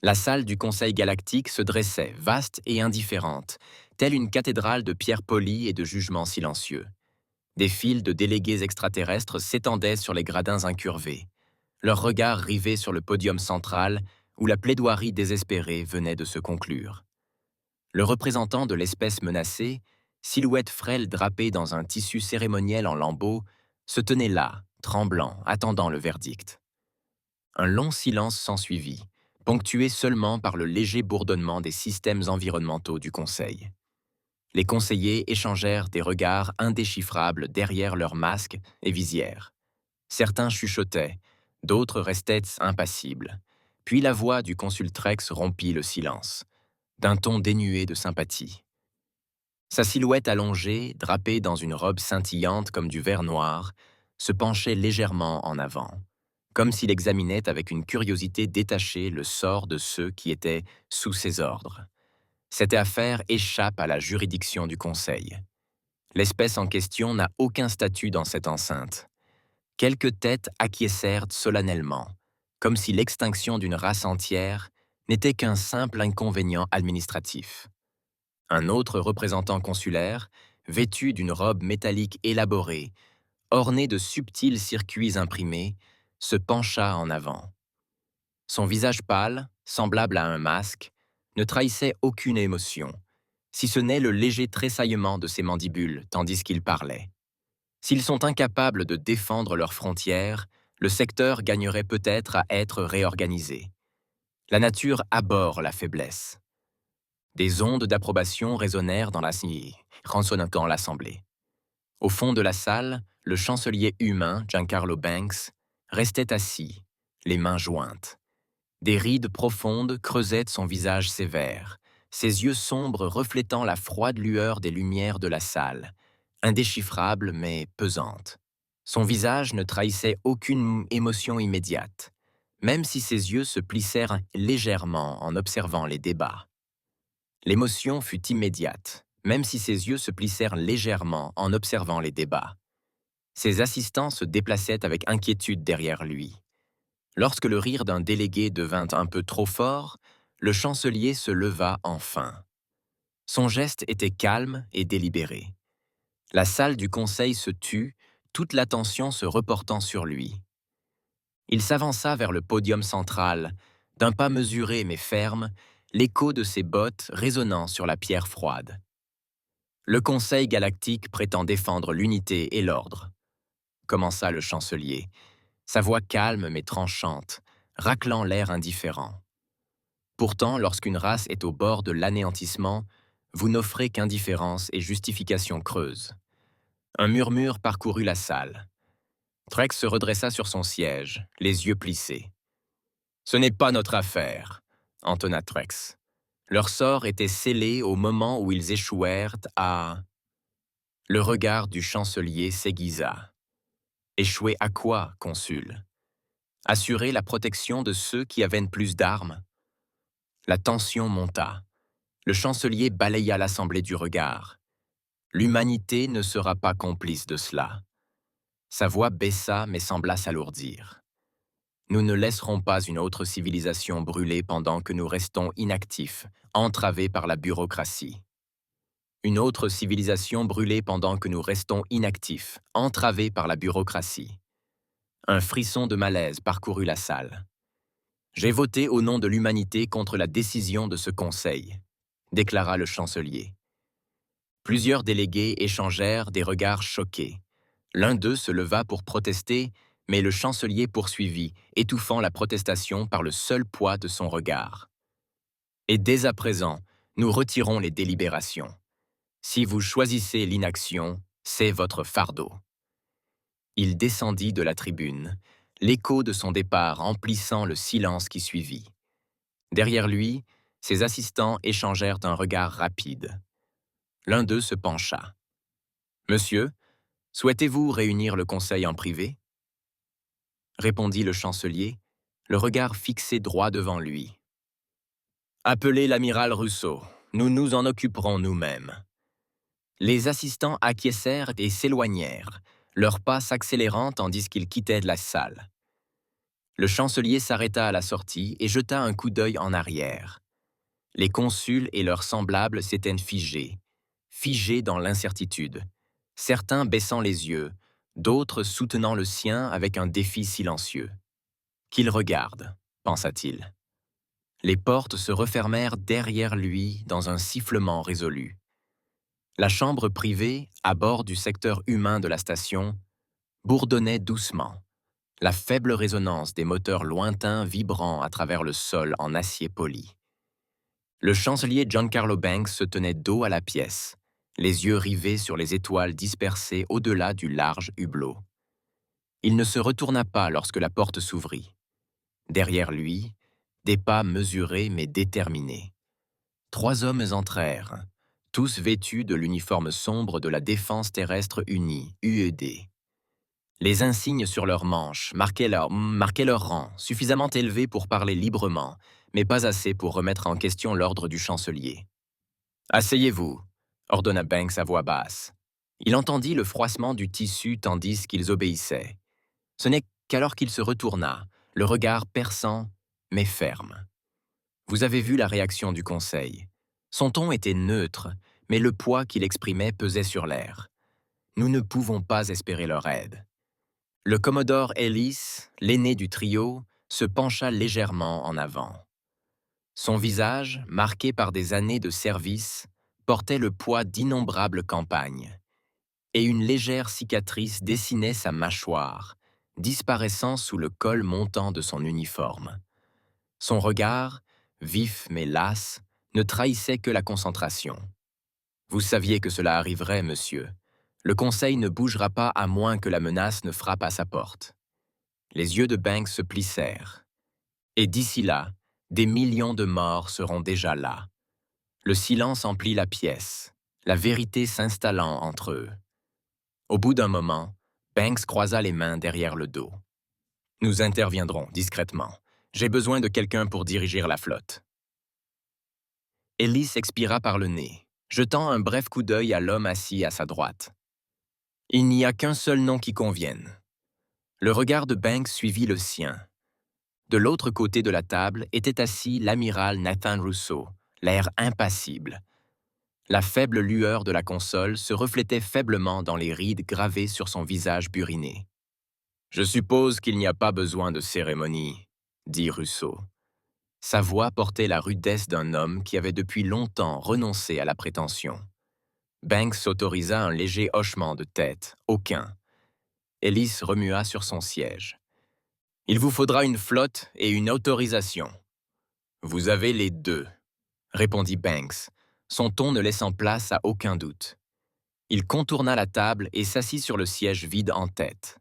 La salle du Conseil galactique se dressait, vaste et indifférente, telle une cathédrale de pierres polies et de jugements silencieux. Des files de délégués extraterrestres s'étendaient sur les gradins incurvés, leurs regards rivés sur le podium central où la plaidoirie désespérée venait de se conclure. Le représentant de l'espèce menacée, silhouette frêle drapée dans un tissu cérémoniel en lambeaux, se tenait là, tremblant, attendant le verdict. Un long silence s'ensuivit, ponctué seulement par le léger bourdonnement des systèmes environnementaux du Conseil. Les conseillers échangèrent des regards indéchiffrables derrière leurs masques et visières. Certains chuchotaient, d'autres restaient impassibles. Puis la voix du consultrex rompit le silence, d'un ton dénué de sympathie. Sa silhouette allongée, drapée dans une robe scintillante comme du verre noir, se penchait légèrement en avant, comme s'il examinait avec une curiosité détachée le sort de ceux qui étaient sous ses ordres. Cette affaire échappe à la juridiction du Conseil. L'espèce en question n'a aucun statut dans cette enceinte. Quelques têtes acquiescèrent solennellement, comme si l'extinction d'une race entière n'était qu'un simple inconvénient administratif. Un autre représentant consulaire, vêtu d'une robe métallique élaborée, ornée de subtils circuits imprimés, se pencha en avant. Son visage pâle, semblable à un masque, ne trahissait aucune émotion, si ce n'est le léger tressaillement de ses mandibules tandis qu'il parlait. S'ils sont incapables de défendre leurs frontières, le secteur gagnerait peut-être à être réorganisé. La nature abhorre la faiblesse. Des ondes d'approbation résonnèrent dans l'assemblée. Au fond de la salle, le chancelier humain, Giancarlo Banks, restait assis, les mains jointes. Des rides profondes creusaient son visage sévère, ses yeux sombres reflétant la froide lueur des lumières de la salle, indéchiffrable mais pesante. Son visage ne trahissait aucune émotion immédiate, même si ses yeux se plissèrent légèrement en observant les débats. L'émotion fut immédiate, même si ses yeux se plissèrent légèrement en observant les débats. Ses assistants se déplaçaient avec inquiétude derrière lui. Lorsque le rire d'un délégué devint un peu trop fort, le chancelier se leva enfin. Son geste était calme et délibéré. La salle du conseil se tut, toute l'attention se reportant sur lui. Il s'avança vers le podium central, d'un pas mesuré mais ferme, l'écho de ses bottes résonnant sur la pierre froide. Le Conseil galactique prétend défendre l'unité et l'ordre, commença le chancelier, sa voix calme mais tranchante, raclant l'air indifférent. Pourtant, lorsqu'une race est au bord de l'anéantissement, vous n'offrez qu'indifférence et justification creuse. Un murmure parcourut la salle. Trex se redressa sur son siège, les yeux plissés. « Ce n'est pas notre affaire », entonna Trex. Leur sort était scellé au moment où ils échouèrent à... Le regard du chancelier s'aiguisa. Échouer à quoi, consul? Assurer la protection de ceux qui avaient plus d'armes? La tension monta. Le chancelier balaya l'assemblée du regard. L'humanité ne sera pas complice de cela. Sa voix baissa mais sembla s'alourdir. Nous ne laisserons pas une autre civilisation brûler pendant que nous restons inactifs, entravés par la bureaucratie. Une autre civilisation brûler pendant que nous restons inactifs, entravés par la bureaucratie. Un frisson de malaise parcourut la salle. J'ai voté au nom de l'humanité contre la décision de ce conseil, déclara le chancelier. Plusieurs délégués échangèrent des regards choqués. L'un d'eux se leva pour protester, mais le chancelier poursuivit, étouffant la protestation par le seul poids de son regard. Et dès à présent, nous retirons les délibérations. Si vous choisissez l'inaction, c'est votre fardeau. Il descendit de la tribune, l'écho de son départ emplissant le silence qui suivit. Derrière lui, ses assistants échangèrent un regard rapide. L'un d'eux se pencha. « Monsieur, souhaitez-vous réunir le conseil en privé ?» répondit le chancelier, le regard fixé droit devant lui. « Appelez l'amiral Rousseau, nous nous en occuperons nous-mêmes. » Les assistants acquiescèrent et s'éloignèrent, leurs pas s'accélérant tandis qu'ils quittaient la salle. Le chancelier s'arrêta à la sortie et jeta un coup d'œil en arrière. Les consuls et leurs semblables s'étaient figés dans l'incertitude, certains baissant les yeux, d'autres soutenant le sien avec un défi silencieux. « Qu'il regarde », pensa-t-il. Les portes se refermèrent derrière lui dans un sifflement résolu. La chambre privée, à bord du secteur humain de la station, bourdonnait doucement, la faible résonance des moteurs lointains vibrant à travers le sol en acier poli. Le chancelier Giancarlo Banks se tenait dos à la pièce, les yeux rivés sur les étoiles dispersées au-delà du large hublot. Il ne se retourna pas lorsque la porte s'ouvrit. Derrière lui, des pas mesurés mais déterminés. 3 hommes entrèrent, tous vêtus de l'uniforme sombre de la Défense terrestre unie, UED. Les insignes sur leurs manches marquaient leur rang, suffisamment élevé pour parler librement, mais pas assez pour remettre en question l'ordre du chancelier. « Asseyez-vous », ordonna Banks à voix basse. Il entendit le froissement du tissu tandis qu'ils obéissaient. Ce n'est qu'alors qu'il se retourna, le regard perçant, mais ferme. Vous avez vu la réaction du conseil. Son ton était neutre, mais le poids qu'il exprimait pesait sur l'air. Nous ne pouvons pas espérer leur aide. Le commodore Ellis, l'aîné du trio, se pencha légèrement en avant. Son visage, marqué par des années de service, portait le poids d'innombrables campagnes, et une légère cicatrice dessinait sa mâchoire, disparaissant sous le col montant de son uniforme. Son regard, vif mais las, ne trahissait que la concentration. « Vous saviez que cela arriverait, monsieur. Le Conseil ne bougera pas à moins que la menace ne frappe à sa porte. » Les yeux de Banks se plissèrent. Et d'ici là, des millions de morts seront déjà là. Le silence emplit la pièce, la vérité s'installant entre eux. Au bout d'un moment, Banks croisa les mains derrière le dos. « Nous interviendrons discrètement. J'ai besoin de quelqu'un pour diriger la flotte. » Ellis expira par le nez, jetant un bref coup d'œil à l'homme assis à sa droite. « Il n'y a qu'un seul nom qui convienne. » Le regard de Banks suivit le sien. De l'autre côté de la table était assis l'amiral Nathan Rousseau, l'air impassible. La faible lueur de la console se reflétait faiblement dans les rides gravées sur son visage buriné. « Je suppose qu'il n'y a pas besoin de cérémonie, » dit Rousseau. Sa voix portait la rudesse d'un homme qui avait depuis longtemps renoncé à la prétention. Banks s'autorisa un léger hochement de tête. Aucun. Ellis remua sur son siège. « Il vous faudra une flotte et une autorisation. »« Vous avez les deux, » répondit Banks, son ton ne laissant place à aucun doute. Il contourna la table et s'assit sur le siège vide en tête.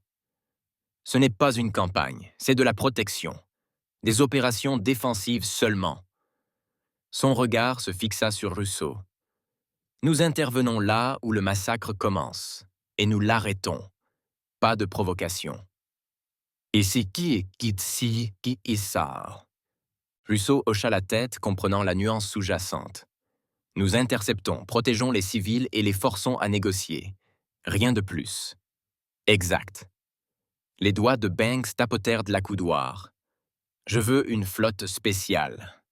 « Ce n'est pas une campagne, c'est de la protection. Des opérations défensives seulement. » Son regard se fixa sur Rousseau. « Nous intervenons là où le massacre commence, et nous l'arrêtons. Pas de provocation. » « Et c'est qui est ça ?» Rousseau hocha la tête, comprenant la nuance sous-jacente. « Nous interceptons, protégeons les civils et les forçons à négocier. Rien de plus. »« Exact. » Les doigts de Banks tapotèrent de l'accoudoir. « Je veux une flotte spéciale.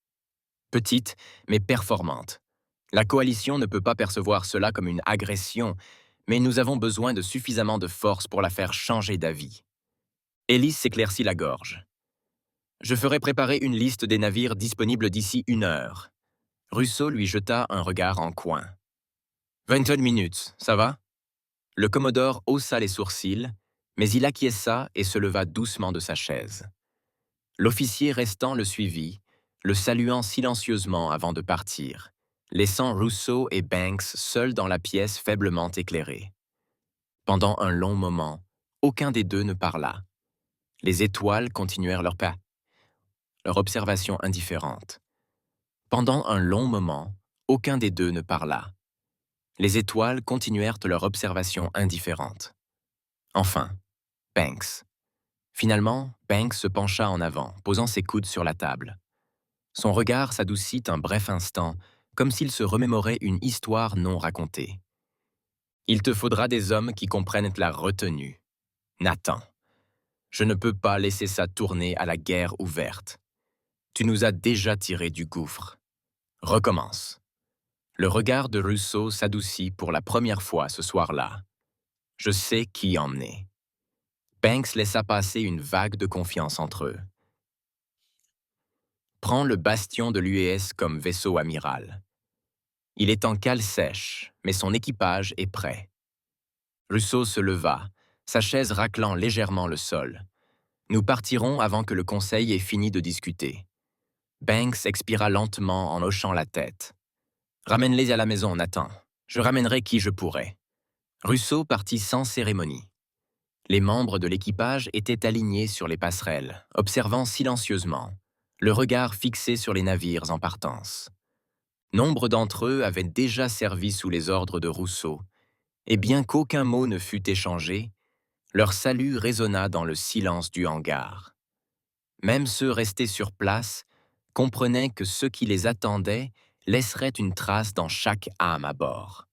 Petite, mais performante. La coalition ne peut pas percevoir cela comme une agression, mais nous avons besoin de suffisamment de force pour la faire changer d'avis. » Ellis s'éclaircit la gorge. « Je ferai préparer une liste des navires disponibles d'ici 1 heure. » Rousseau lui jeta un regard en coin. « 21 minutes, ça va ?» Le commodore haussa les sourcils, mais il acquiesça et se leva doucement de sa chaise. L'officier restant le suivit, le saluant silencieusement avant de partir, laissant Rousseau et Banks seuls dans la pièce faiblement éclairée. Pendant un long moment, aucun des deux ne parla. Les étoiles continuèrent leur observation indifférente. Pendant un long moment, aucun des deux ne parla. Les étoiles continuèrent leur observation indifférente. Enfin, Banks. Finalement, Banks se pencha en avant, posant ses coudes sur la table. Son regard s'adoucit un bref instant, comme s'il se remémorait une histoire non racontée. « Il te faudra des hommes qui comprennent la retenue. Nathan. » Je ne peux pas laisser ça tourner à la guerre ouverte. Tu nous as déjà tirés du gouffre. Recommence. Le regard de Russo s'adoucit pour la première fois ce soir-là. Je sais qui en est. Banks laissa passer une vague de confiance entre eux. Prends le bastion de l'UES comme vaisseau amiral. Il est en cale sèche, mais son équipage est prêt. Russo se leva, sa chaise raclant légèrement le sol. Nous partirons avant que le conseil ait fini de discuter. Banks expira lentement en hochant la tête. Ramène-les à la maison, Nathan. Je ramènerai qui je pourrai. Russo partit sans cérémonie. Les membres de l'équipage étaient alignés sur les passerelles, observant silencieusement, le regard fixé sur les navires en partance. Nombre d'entre eux avaient déjà servi sous les ordres de Russo, et bien qu'aucun mot ne fût échangé, leur salut résonna dans le silence du hangar. Même ceux restés sur place comprenaient que ce qui les attendait laisserait une trace dans chaque âme à bord.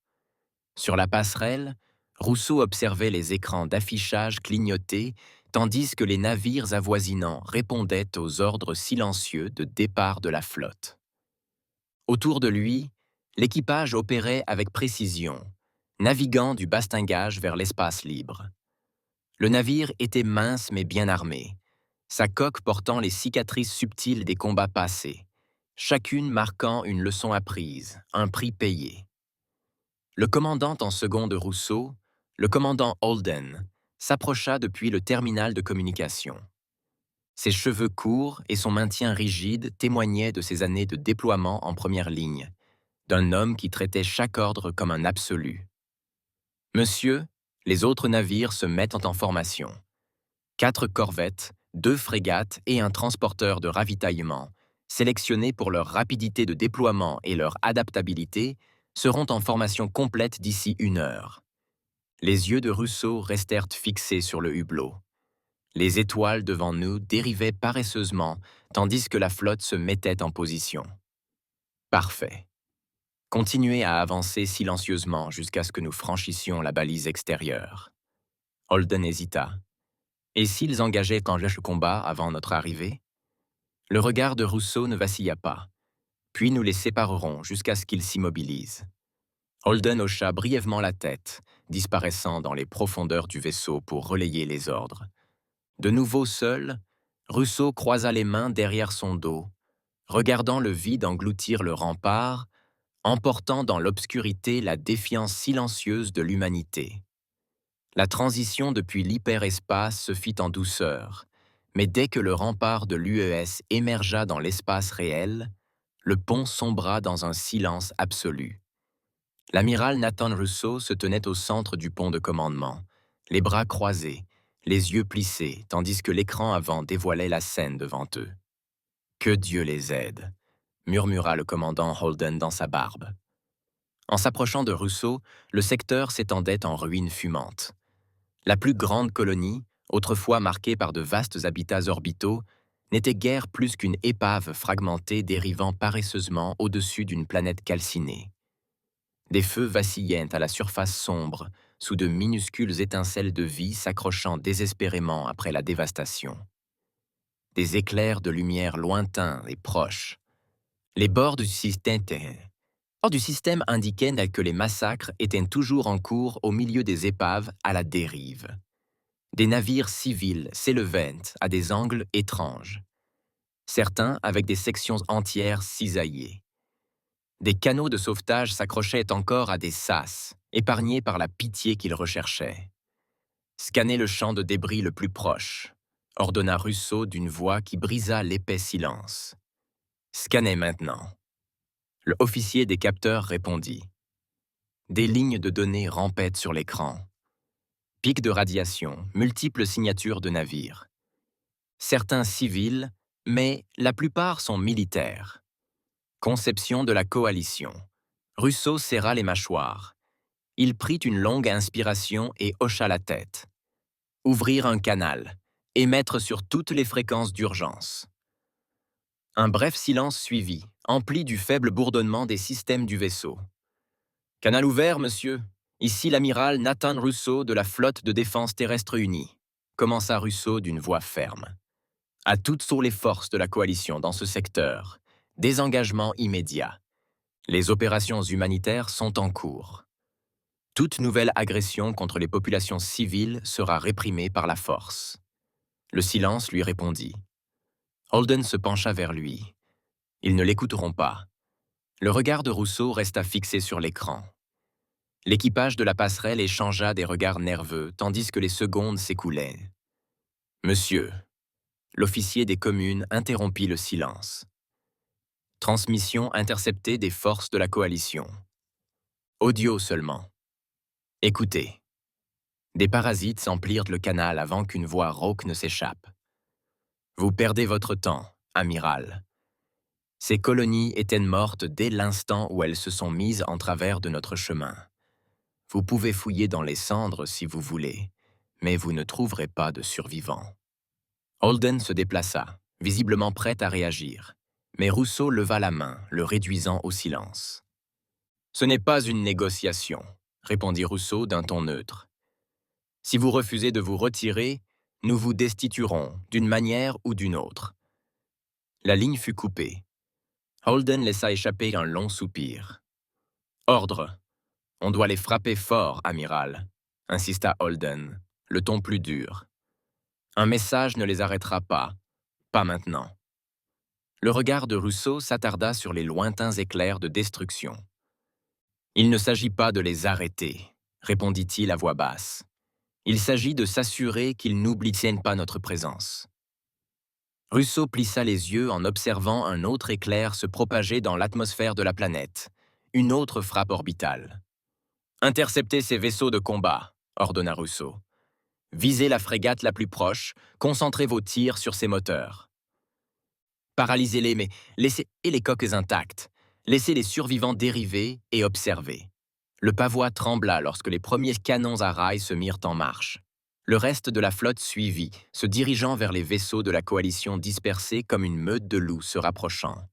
Sur la passerelle, Russo observait les écrans d'affichage clignoter tandis que les navires avoisinants répondaient aux ordres silencieux de départ de la flotte. Autour de lui, l'équipage opérait avec précision, naviguant du bastingage vers l'espace libre. Le navire était mince mais bien armé, sa coque portant les cicatrices subtiles des combats passés, chacune marquant une leçon apprise, un prix payé. Le commandant en second de Russo, le commandant Holden, s'approcha depuis le terminal de communication. Ses cheveux courts et son maintien rigide témoignaient de ses années de déploiement en première ligne, d'un homme qui traitait chaque ordre comme un absolu. Monsieur, les autres navires se mettent en formation. 4 corvettes, 2 frégates et un transporteur de ravitaillement, sélectionnés pour leur rapidité de déploiement et leur adaptabilité, seront en formation complète d'ici 1 heure. Les yeux de Russo restèrent fixés sur le hublot. Les étoiles devant nous dérivaient paresseusement, tandis que la flotte se mettait en position. Parfait. Continuez à avancer silencieusement jusqu'à ce que nous franchissions la balise extérieure. Holden hésita. Et s'ils engageaient un combat avant notre arrivée? Le regard de Russo ne vacilla pas. Puis nous les séparerons jusqu'à ce qu'ils s'immobilisent. Holden hocha brièvement la tête, disparaissant dans les profondeurs du vaisseau pour relayer les ordres. De nouveau seul, Russo croisa les mains derrière son dos, regardant le vide engloutir le rempart, emportant dans l'obscurité la défiance silencieuse de l'humanité. La transition depuis l'hyperespace se fit en douceur, mais dès que le rempart de l'UES émergea dans l'espace réel, le pont sombra dans un silence absolu. L'amiral Nathan Russo se tenait au centre du pont de commandement, les bras croisés, les yeux plissés, tandis que l'écran avant dévoilait la scène devant eux. « Que Dieu les aide !» murmura le commandant Holden dans sa barbe. En s'approchant de Russo, le secteur s'étendait en ruines fumantes. La plus grande colonie, autrefois marquée par de vastes habitats orbitaux, n'était guère plus qu'une épave fragmentée dérivant paresseusement au-dessus d'une planète calcinée. Des feux vacillaient à la surface sombre, sous de minuscules étincelles de vie s'accrochant désespérément après la dévastation. Des éclairs de lumière lointains et proches. Les bords du système indiquaient que les massacres étaient toujours en cours au milieu des épaves à la dérive. Des navires civils s'élevaient à des angles étranges. Certains avec des sections entières cisaillées. Des canaux de sauvetage s'accrochaient encore à des sas, épargnés par la pitié qu'ils recherchaient. « Scannez le champ de débris le plus proche », ordonna Russo d'une voix qui brisa l'épais silence. « Scannez maintenant. » Le officier des capteurs répondit. Des lignes de données rampaient sur l'écran. Pics de radiation, multiples signatures de navires. Certains civils, mais la plupart sont militaires. Conception de la coalition. Russo serra les mâchoires. Il prit une longue inspiration et hocha la tête. Ouvrir un canal. Émettre sur toutes les fréquences d'urgence. Un bref silence suivit, empli du faible bourdonnement des systèmes du vaisseau. « Canal ouvert, monsieur. Ici l'amiral Nathan Russo de la flotte de défense terrestre unie. » commença Russo d'une voix ferme. À toutes les forces de la coalition dans ce secteur, désengagement immédiat. Les opérations humanitaires sont en cours. Toute nouvelle agression contre les populations civiles sera réprimée par la force. Le silence lui répondit. Holden se pencha vers lui. Ils ne l'écouteront pas. Le regard de Russo resta fixé sur l'écran. L'équipage de la passerelle échangea des regards nerveux tandis que les secondes s'écoulaient. « Monsieur », l'officier des communes interrompit le silence. Transmission interceptée des forces de la coalition. Audio seulement. Écoutez. Des parasites emplirent le canal avant qu'une voix rauque ne s'échappe. Vous perdez votre temps, amiral. Ces colonies étaient mortes dès l'instant où elles se sont mises en travers de notre chemin. Vous pouvez fouiller dans les cendres si vous voulez, mais vous ne trouverez pas de survivants. Holden se déplaça, visiblement prêt à réagir, mais Russo leva la main, le réduisant au silence. « Ce n'est pas une négociation », répondit Russo d'un ton neutre. « Si vous refusez de vous retirer, nous vous destituerons d'une manière ou d'une autre. » La ligne fut coupée. Holden laissa échapper un long soupir. « Ordre. On doit les frapper fort, amiral, » insista Holden, le ton plus dur. « Un message ne les arrêtera pas maintenant. » Le regard de Russo s'attarda sur les lointains éclairs de destruction. « Il ne s'agit pas de les arrêter, » répondit-il à voix basse. « Il s'agit de s'assurer qu'ils n'oublient pas notre présence. » Russo plissa les yeux en observant un autre éclair se propager dans l'atmosphère de la planète, une autre frappe orbitale. « Interceptez ces vaisseaux de combat, » ordonna Russo. « Visez la frégate la plus proche, concentrez vos tirs sur ses moteurs. Paralysez-les, mais laissez les coques intactes. Laissez les survivants dériver et observer. » Le pavois trembla lorsque les premiers canons à rails se mirent en marche. Le reste de la flotte suivit, se dirigeant vers les vaisseaux de la coalition dispersés comme une meute de loups se rapprochant.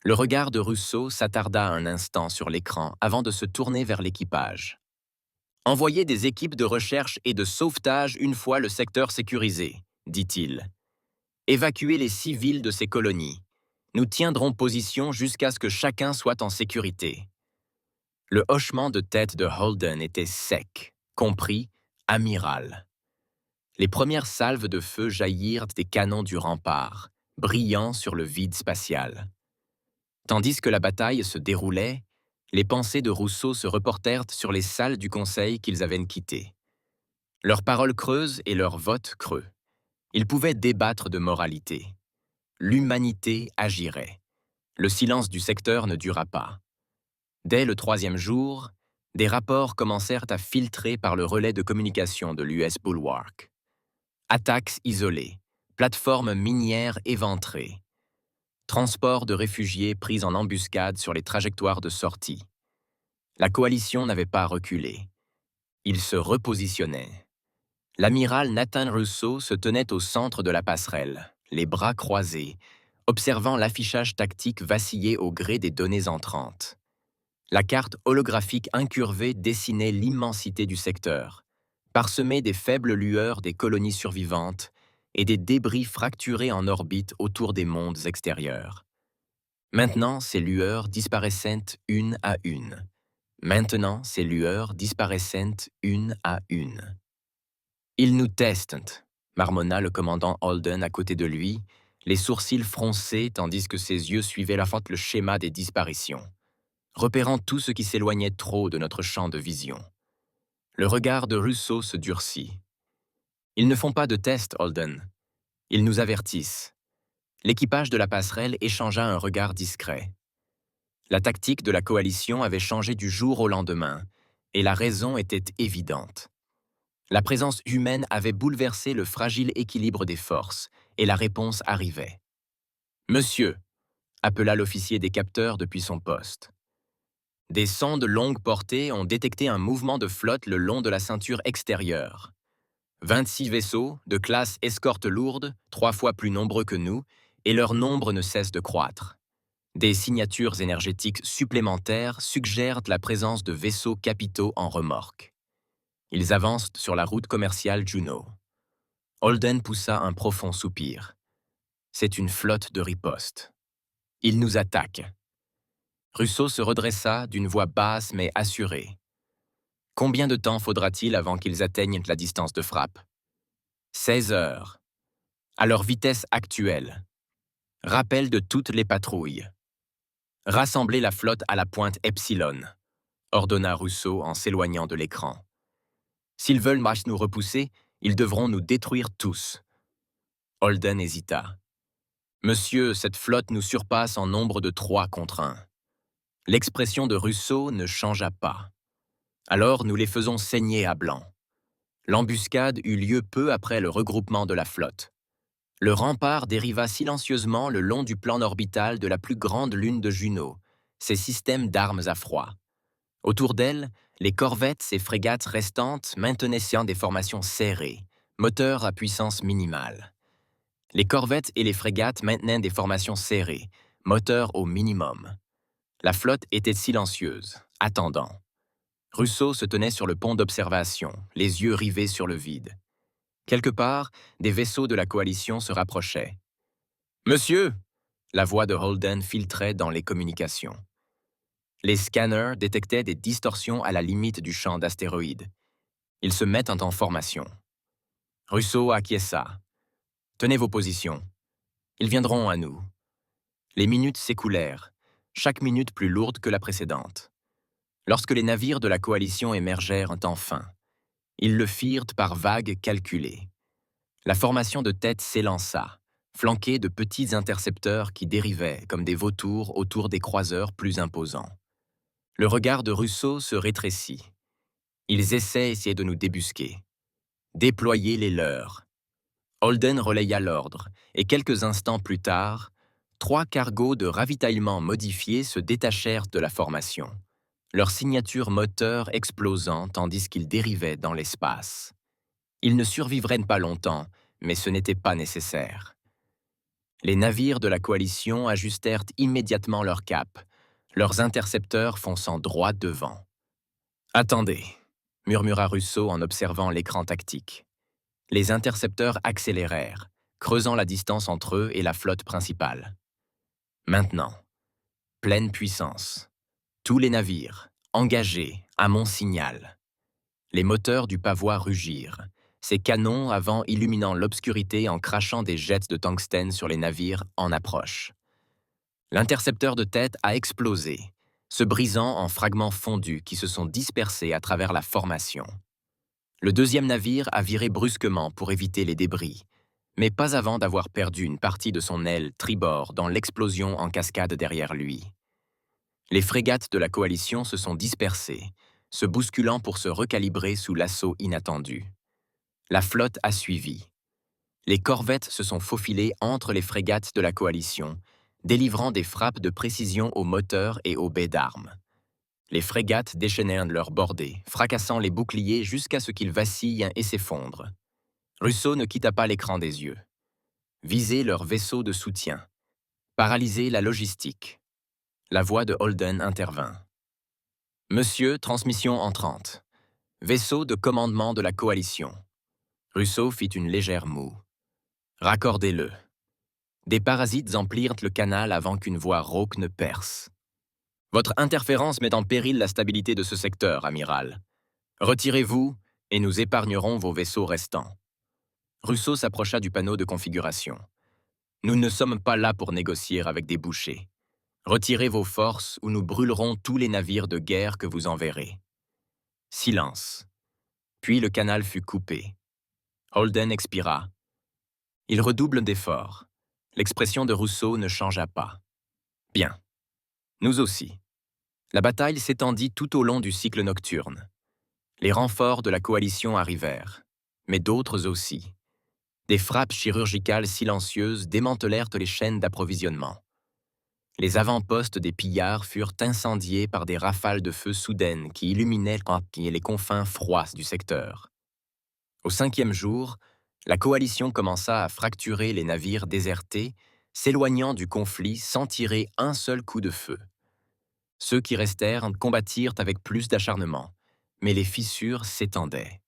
Le regard de Russo s'attarda un instant sur l'écran avant de se tourner vers l'équipage. « Envoyez des équipes de recherche et de sauvetage une fois le secteur sécurisé, » dit-il. « Évacuez les civils de ces colonies. Nous tiendrons position jusqu'à ce que chacun soit en sécurité. » Le hochement de tête de Holden était sec, compris « amiral ». Les premières salves de feu jaillirent des canons du rempart, brillant sur le vide spatial. Tandis que la bataille se déroulait, les pensées de Russo se reportèrent sur les salles du conseil qu'ils avaient quittées. Leurs paroles creuses et leurs votes creux. Ils pouvaient débattre de moralité. L'humanité agirait. Le silence du secteur ne dura pas. Dès le 3e jour, des rapports commencèrent à filtrer par le relais de communication de l'US Bulwark. Attaques isolées, plateformes minières éventrées, transport de réfugiés pris en embuscade sur les trajectoires de sortie. La coalition n'avait pas reculé. Il se repositionnait. L'amiral Nathan Russo se tenait au centre de la passerelle, les bras croisés, observant l'affichage tactique vaciller au gré des données entrantes. La carte holographique incurvée dessinait l'immensité du secteur, parsemée des faibles lueurs des colonies survivantes et des débris fracturés en orbite autour des mondes extérieurs. Maintenant, ces lueurs disparaissaient une à une. Maintenant, ces lueurs disparaissaient une à une. « Ils nous testent », marmonna le commandant Holden à côté de lui, les sourcils froncés tandis que ses yeux suivaient la fois le schéma des disparitions, repérant tout ce qui s'éloignait trop de notre champ de vision. Le regard de Russo se durcit. « Ils ne font pas de tests, Holden. Ils nous avertissent. » L'équipage de la passerelle échangea un regard discret. La tactique de la coalition avait changé du jour au lendemain, et la raison était évidente. La présence humaine avait bouleversé le fragile équilibre des forces, et la réponse arrivait. « Monsieur », appela l'officier des capteurs depuis son poste. Des sondes longue portée ont détecté un mouvement de flotte le long de la ceinture extérieure. 26 vaisseaux, de classe escorte lourde, 3 fois plus nombreux que nous, et leur nombre ne cesse de croître. Des signatures énergétiques supplémentaires suggèrent la présence de vaisseaux capitaux en remorque. Ils avancent sur la route commerciale Juno. Holden poussa un profond soupir. C'est une flotte de riposte. Ils nous attaquent. Russo se redressa d'une voix basse mais assurée. Combien de temps faudra-t-il avant qu'ils atteignent la distance de frappe? 16 heures. À leur vitesse actuelle. Rappel de toutes les patrouilles. Rassemblez la flotte à la pointe Epsilon, ordonna Russo en s'éloignant de l'écran. S'ils veulent nous repousser, ils devront nous détruire tous. Holden hésita. Monsieur, cette flotte nous surpasse en nombre de 3 contre 1. L'expression de Russo ne changea pas. Alors nous les faisons saigner à blanc. L'embuscade eut lieu peu après le regroupement de la flotte. Le rempart dériva silencieusement le long du plan orbital de la plus grande lune de Juno, ses systèmes d'armes à froid. Autour d'elle, les corvettes et frégates restantes maintenaient des formations serrées, moteurs à puissance minimale. Les corvettes et les frégates maintenaient des formations serrées, moteurs au minimum. La flotte était silencieuse, attendant. Russo se tenait sur le pont d'observation, les yeux rivés sur le vide. Quelque part, des vaisseaux de la coalition se rapprochaient. « Monsieur !» La voix de Holden filtrait dans les communications. Les scanners détectaient des distorsions à la limite du champ d'astéroïdes. Ils se mettent en formation. Russo acquiesça. « Tenez vos positions. Ils viendront à nous. » Les minutes s'écoulèrent, chaque minute plus lourde que la précédente. Lorsque les navires de la coalition émergèrent enfin, ils le firent par vagues calculées. La formation de tête s'élança, flanquée de petits intercepteurs qui dérivaient comme des vautours autour des croiseurs plus imposants. Le regard de Russo se rétrécit. Ils essayaient de nous débusquer. Déployer les leurs. Holden relaya l'ordre, et quelques instants plus tard, 3 cargos de ravitaillement modifiés se détachèrent de la formation, leur signature moteur explosant tandis qu'ils dérivaient dans l'espace. Ils ne survivraient pas longtemps, mais ce n'était pas nécessaire. Les navires de la coalition ajustèrent immédiatement leur cap, leurs intercepteurs fonçant droit devant. « Attendez », murmura Russo en observant l'écran tactique. Les intercepteurs accélérèrent, creusant la distance entre eux et la flotte principale. Maintenant, pleine puissance. Tous les navires, engagés, à mon signal. Les moteurs du pavois rugirent, ces canons avant illuminant l'obscurité en crachant des jets de tungstène sur les navires en approche. L'intercepteur de tête a explosé, se brisant en fragments fondus qui se sont dispersés à travers la formation. Le deuxième navire a viré brusquement pour éviter les débris, mais pas avant d'avoir perdu une partie de son aile tribord dans l'explosion en cascade derrière lui. Les frégates de la coalition se sont dispersées, se bousculant pour se recalibrer sous l'assaut inattendu. La flotte a suivi. Les corvettes se sont faufilées entre les frégates de la coalition, délivrant des frappes de précision aux moteurs et aux baies d'armes. Les frégates déchaînèrent leurs bordées, fracassant les boucliers jusqu'à ce qu'ils vacillent et s'effondrent. Russo ne quitta pas l'écran des yeux. Viser leurs vaisseaux de soutien. Paralyser la logistique. La voix de Holden intervint. « Monsieur, transmission entrante. Vaisseau de commandement de la coalition. » Russo fit une légère moue. « Raccordez-le. » Des parasites emplirent le canal avant qu'une voix rauque ne perce. « Votre interférence met en péril la stabilité de ce secteur, amiral. Retirez-vous et nous épargnerons vos vaisseaux restants. » Russo s'approcha du panneau de configuration. « Nous ne sommes pas là pour négocier avec des bouchers. Retirez vos forces ou nous brûlerons tous les navires de guerre que vous enverrez. » Silence. Puis le canal fut coupé. Holden expira. Il redouble d'efforts. L'expression de Russo ne changea pas. Bien. Nous aussi. La bataille s'étendit tout au long du cycle nocturne. Les renforts de la coalition arrivèrent, mais d'autres aussi. Des frappes chirurgicales silencieuses démantelèrent les chaînes d'approvisionnement. Les avant-postes des pillards furent incendiés par des rafales de feu soudaines qui illuminaient les confins froids du secteur. Au 5e jour, la coalition commença à fracturer les navires désertés, s'éloignant du conflit sans tirer un seul coup de feu. Ceux qui restèrent combattirent avec plus d'acharnement, mais les fissures s'étendaient.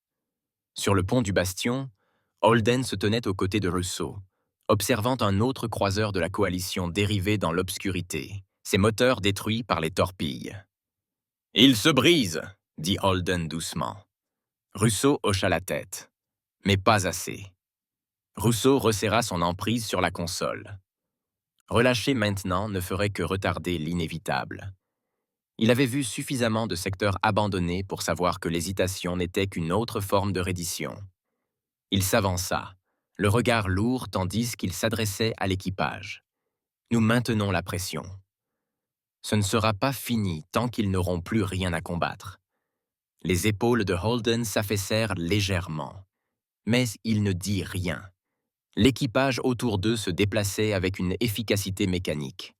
Sur le pont du bastion, Holden se tenait aux côtés de Rousseau, observant un autre croiseur de la coalition dériver dans l'obscurité, ses moteurs détruits par les torpilles. « Il se brise !» dit Holden doucement. Rousseau hocha la tête. Mais pas assez. Rousseau resserra son emprise sur la console. Relâcher maintenant ne ferait que retarder l'inévitable. Il avait vu suffisamment de secteurs abandonnés pour savoir que l'hésitation n'était qu'une autre forme de reddition. Il s'avança, le regard lourd tandis qu'il s'adressait à l'équipage. « Nous maintenons la pression. Ce ne sera pas fini tant qu'ils n'auront plus rien à combattre. » Les épaules de Holden s'affaissèrent légèrement. Mais il ne dit rien. L'équipage autour d'eux se déplaçait avec une efficacité mécanique.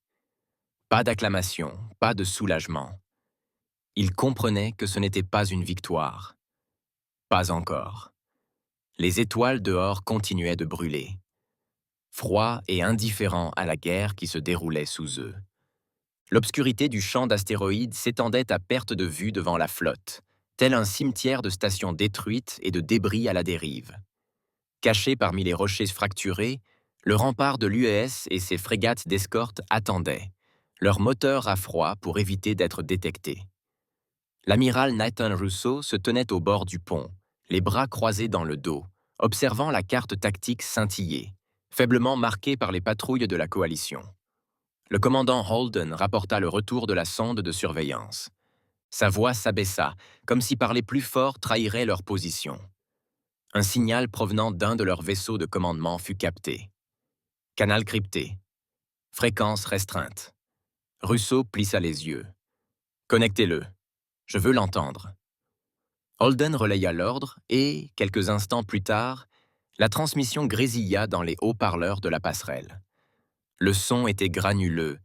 Pas d'acclamation, pas de soulagement. Il comprenait que ce n'était pas une victoire. Pas encore. Les étoiles dehors continuaient de brûler. Froids et indifférents à la guerre qui se déroulait sous eux. L'obscurité du champ d'astéroïdes s'étendait à perte de vue devant la flotte, tel un cimetière de stations détruites et de débris à la dérive. Caché parmi les rochers fracturés, le rempart de l'UES et ses frégates d'escorte attendaient, leurs moteurs à froid pour éviter d'être détectés. L'amiral Nathan Rousseau se tenait au bord du pont, les bras croisés dans le dos, observant la carte tactique scintiller, faiblement marquée par les patrouilles de la coalition. Le commandant Holden rapporta le retour de la sonde de surveillance. Sa voix s'abaissa, comme si parler plus fort trahirait leur position. Un signal provenant d'un de leurs vaisseaux de commandement fut capté. Canal crypté. Fréquence restreinte. Rousseau plissa les yeux. « Connectez-le. Je veux l'entendre. » Holden relaya l'ordre et, quelques instants plus tard, la transmission grésilla dans les haut-parleurs de la passerelle. Le son était granuleux,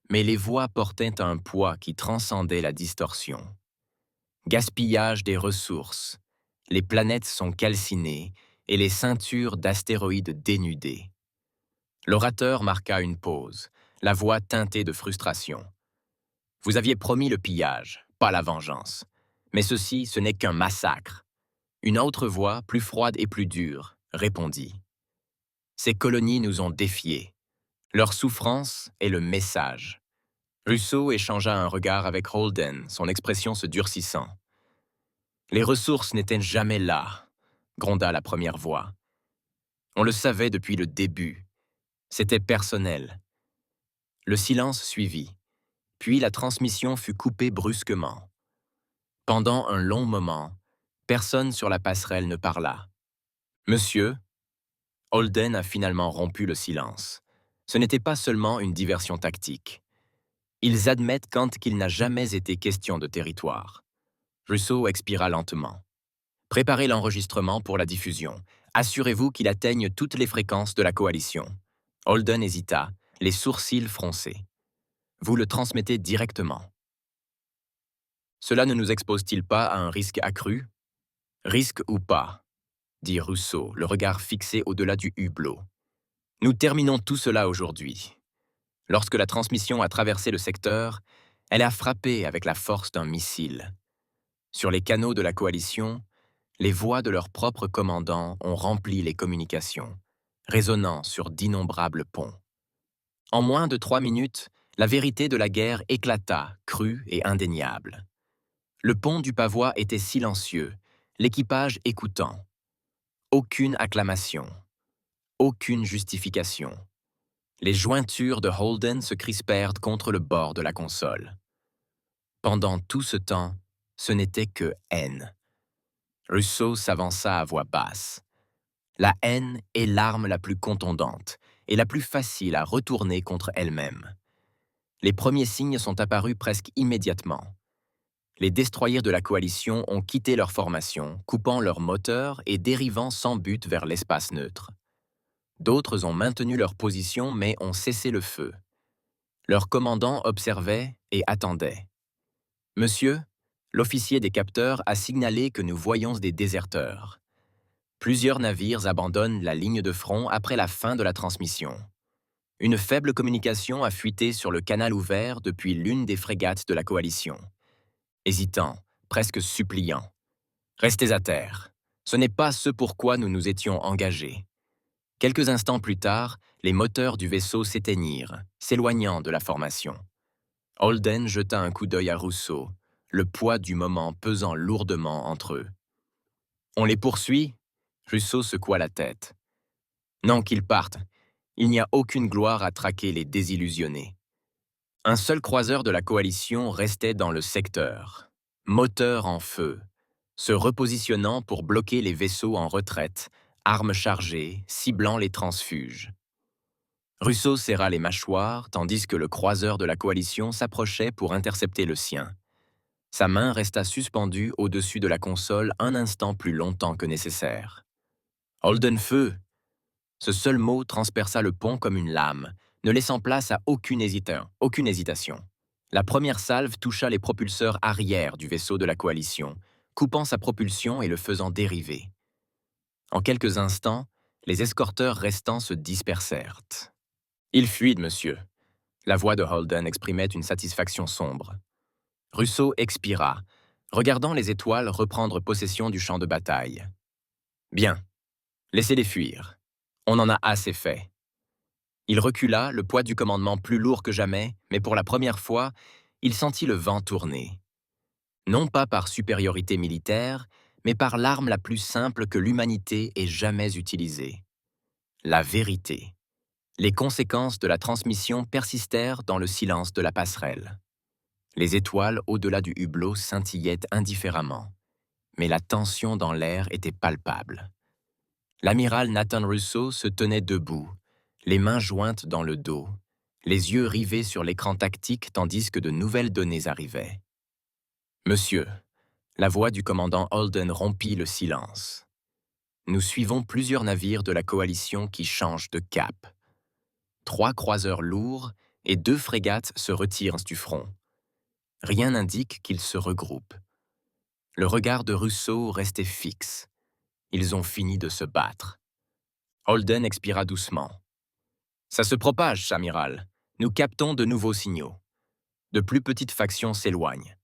mais les voix portaient un poids qui transcendait la distorsion. Gaspillage des ressources. Les planètes sont calcinées et les ceintures d'astéroïdes dénudées. L'orateur marqua une pause, la voix teintée de frustration. « Vous aviez promis le pillage, pas la vengeance. Mais ceci, ce n'est qu'un massacre. » Une autre voix, plus froide et plus dure, répondit. « Ces colonies nous ont défiés. Leur souffrance est le message. » Rousseau échangea un regard avec Holden, son expression se durcissant. « Les ressources n'étaient jamais là, » gronda la première voix. « On le savait depuis le début. C'était personnel. » Le silence suivit, puis la transmission fut coupée brusquement. Pendant un long moment, personne sur la passerelle ne parla. « Monsieur ?» Holden a finalement rompu le silence. Ce n'était pas seulement une diversion tactique. Ils admettent qu'il n'a jamais été question de territoire. Rousseau expira lentement. « Préparez l'enregistrement pour la diffusion. Assurez-vous qu'il atteigne toutes les fréquences de la coalition. » Holden hésita, les sourcils froncés. « Vous le transmettez directement. » « Cela ne nous expose-t-il pas à un risque accru ? » ?»« Risque ou pas, » dit Rousseau, le regard fixé au-delà du hublot. « Nous terminons tout cela aujourd'hui. » Lorsque la transmission a traversé le secteur, elle a frappé avec la force d'un missile. Sur les canaux de la coalition, les voix de leurs propres commandants ont rempli les communications, résonnant sur d'innombrables ponts. En moins de 3 minutes, la vérité de la guerre éclata, crue et indéniable. Le pont du pavois était silencieux, l'équipage écoutant. Aucune acclamation, aucune justification. Les jointures de Holden se crispèrent contre le bord de la console. Pendant tout ce temps, ce n'était que haine. Rousseau s'avança à voix basse. La haine est l'arme la plus contondante et la plus facile à retourner contre elle-même. Les premiers signes sont apparus presque immédiatement. Les destroyers de la coalition ont quitté leur formation, coupant leurs moteurs et dérivant sans but vers l'espace neutre. D'autres ont maintenu leur position mais ont cessé le feu. Leur commandant observait et attendait. « Monsieur, l'officier des capteurs a signalé que nous voyons des déserteurs. Plusieurs navires abandonnent la ligne de front après la fin de la transmission. Une faible communication a fuité sur le canal ouvert depuis l'une des frégates de la coalition. » Hésitant, presque suppliant. « Restez à terre. Ce n'est pas ce pourquoi nous nous étions engagés. Quelques instants plus tard, les moteurs du vaisseau s'éteignirent, s'éloignant de la formation. Holden jeta un coup d'œil à Rousseau, le poids du moment pesant lourdement entre eux. « On les poursuit ?» Rousseau secoua la tête. « Non, qu'ils partent. Il n'y a aucune gloire à traquer les désillusionnés. » Un seul croiseur de la coalition restait dans le secteur, moteur en feu, se repositionnant pour bloquer les vaisseaux en retraite, armes chargées, ciblant les transfuges. Rousseau serra les mâchoires, tandis que le croiseur de la coalition s'approchait pour intercepter le sien. Sa main resta suspendue au-dessus de la console un instant plus longtemps que nécessaire. « Holden feu !» Ce seul mot transperça le pont comme une lame, ne laissant place à aucune hésitation. La première salve toucha les propulseurs arrière du vaisseau de la coalition, coupant sa propulsion et le faisant dériver. En quelques instants, les escorteurs restants se dispersèrent. « Il fuit, monsieur !» La voix de Holden exprimait une satisfaction sombre. Rousseau expira, regardant les étoiles reprendre possession du champ de bataille. « Bien, laissez-les fuir. On en a assez fait. » Il recula, le poids du commandement plus lourd que jamais, mais pour la première fois, il sentit le vent tourner. Non pas par supériorité militaire, mais par l'arme la plus simple que l'humanité ait jamais utilisée. La vérité. Les conséquences de la transmission persistèrent dans le silence de la passerelle. Les étoiles au-delà du hublot scintillaient indifféremment, mais la tension dans l'air était palpable. L'amiral Nathan Rousseau se tenait debout, les mains jointes dans le dos, les yeux rivés sur l'écran tactique tandis que de nouvelles données arrivaient. « Monsieur », la voix du commandant Holden rompit le silence. « Nous suivons plusieurs navires de la coalition qui changent de cap. 3 croiseurs lourds et 2 frégates se retirent du front. Rien n'indique qu'ils se regroupent. Le regard de Rousseau restait fixe. Ils ont fini de se battre. » Holden expira doucement. « Ça se propage, amiral. Nous captons de nouveaux signaux. De plus petites factions s'éloignent.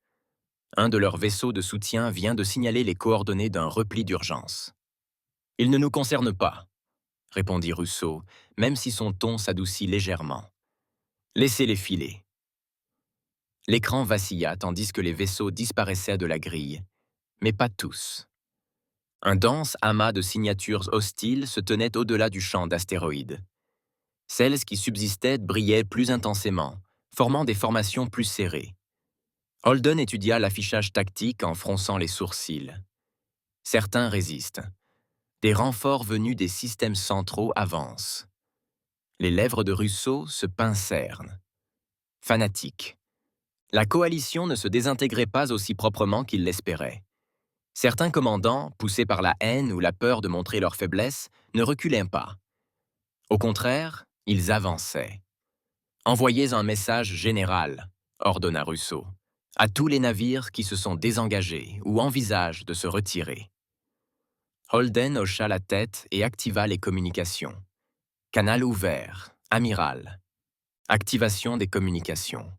Un de leurs vaisseaux de soutien vient de signaler les coordonnées d'un repli d'urgence. »« Il ne nous concerne pas, » répondit Rousseau, même si son ton s'adoucit légèrement. « Laissez-les filer. » L'écran vacilla tandis que les vaisseaux disparaissaient de la grille, mais pas tous. Un dense amas de signatures hostiles se tenait au-delà du champ d'astéroïdes. Celles qui subsistaient brillaient plus intensément, formant des formations plus serrées. Holden étudia l'affichage tactique en fronçant les sourcils. Certains résistent. Des renforts venus des systèmes centraux avancent. Les lèvres de Rousseau se pincèrent. Fanatique. La coalition ne se désintégrait pas aussi proprement qu'il l'espérait. Certains commandants, poussés par la haine ou la peur de montrer leur faiblesse, ne reculaient pas. Au contraire, ils avançaient. « Envoyez un message général », ordonna Rousseau, « à tous les navires qui se sont désengagés ou envisagent de se retirer. » Holden hocha la tête et activa les communications. Canal ouvert, amiral. Activation des communications.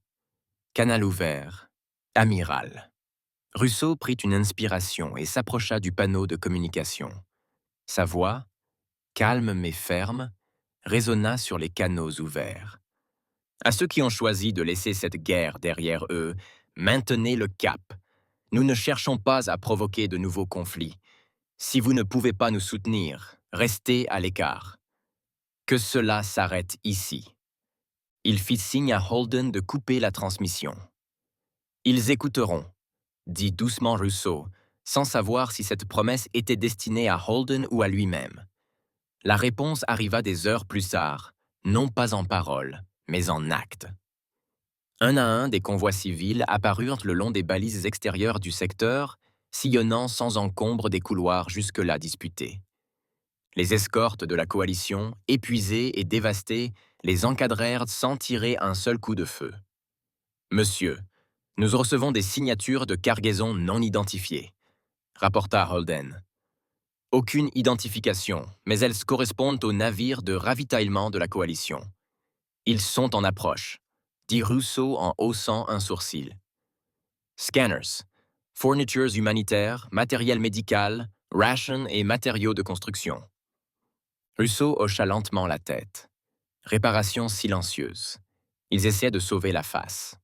Canal ouvert, amiral. Rousseau prit une inspiration et s'approcha du panneau de communication. Sa voix, calme mais ferme, résonna sur les canaux ouverts. À ceux qui ont choisi de laisser cette guerre derrière eux, maintenez le cap. Nous ne cherchons pas à provoquer de nouveaux conflits. Si vous ne pouvez pas nous soutenir, restez à l'écart. Que cela s'arrête ici. Il fit signe à Holden de couper la transmission. Ils écouteront, dit doucement Rousseau, sans savoir si cette promesse était destinée à Holden ou à lui-même. La réponse arriva des heures plus tard, non pas en paroles, mais en actes. Un à un, des convois civils apparurent le long des balises extérieures du secteur, sillonnant sans encombre des couloirs jusque-là disputés. Les escortes de la coalition, épuisées et dévastées, les encadrèrent sans tirer un seul coup de feu. « Monsieur, nous recevons des signatures de cargaison non identifiées, » rapporta Holden. « Aucune identification, mais elles correspondent aux navires de ravitaillement de la coalition. Ils sont en approche, » dit Rousseau en haussant un sourcil. « Scanners, fournitures humanitaires, matériel médical, Ration et matériaux de construction. Russo hocha lentement la tête. Réparation silencieuse. Ils essaient de sauver la face.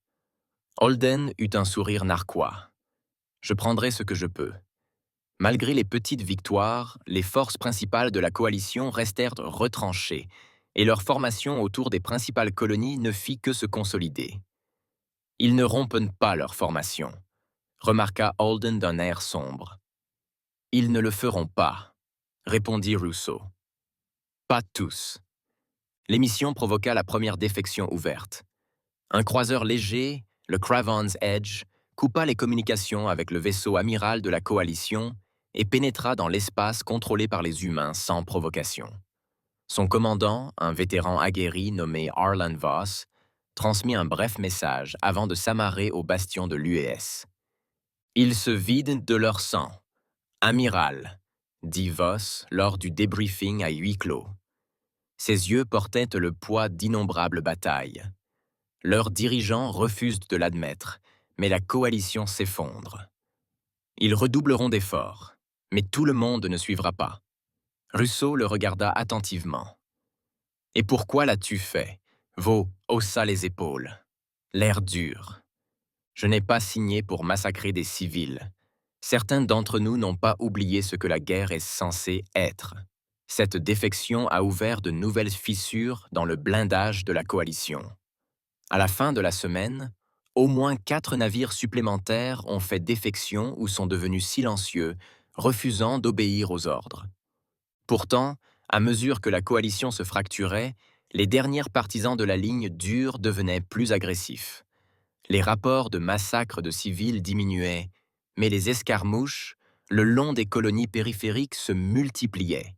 Holden eut un sourire narquois. Je prendrai ce que je peux. Malgré les petites victoires, les forces principales de la coalition restèrent retranchées et leur formation autour des principales colonies ne fit que se consolider. Ils ne rompent pas leur formation, remarqua Holden d'un air sombre. Ils ne le feront pas, répondit Rousseau. Pas tous. L'émission provoqua la première défection ouverte. Un croiseur léger, le Craven's Edge, coupa les communications avec le vaisseau amiral de la coalition et pénétra dans l'espace contrôlé par les humains sans provocation. Son commandant, un vétéran aguerri nommé Arlan Voss, transmit un bref message avant de s'amarrer au bastion de l'UES. « Ils se vident de leur sang. Amiral, dit Voss lors du débriefing à huis clos. Ses yeux portaient le poids d'innombrables batailles. Leurs dirigeants refusent de l'admettre, mais la coalition s'effondre. Ils redoubleront d'efforts, mais tout le monde ne suivra pas. » Rousseau le regarda attentivement. « Et pourquoi l'as-tu fait » Vaux haussa les épaules. L'air dur. « Je n'ai pas signé pour massacrer des civils. Certains d'entre nous n'ont pas oublié ce que la guerre est censée être. Cette défection a ouvert de nouvelles fissures dans le blindage de la coalition. À la fin de la semaine, au moins 4 navires supplémentaires ont fait défection ou sont devenus silencieux, refusant d'obéir aux ordres. Pourtant, à mesure que la coalition se fracturait, les derniers partisans de la ligne dure devenaient plus agressifs. Les rapports de massacres de civils diminuaient, mais les escarmouches, le long des colonies périphériques, se multipliaient.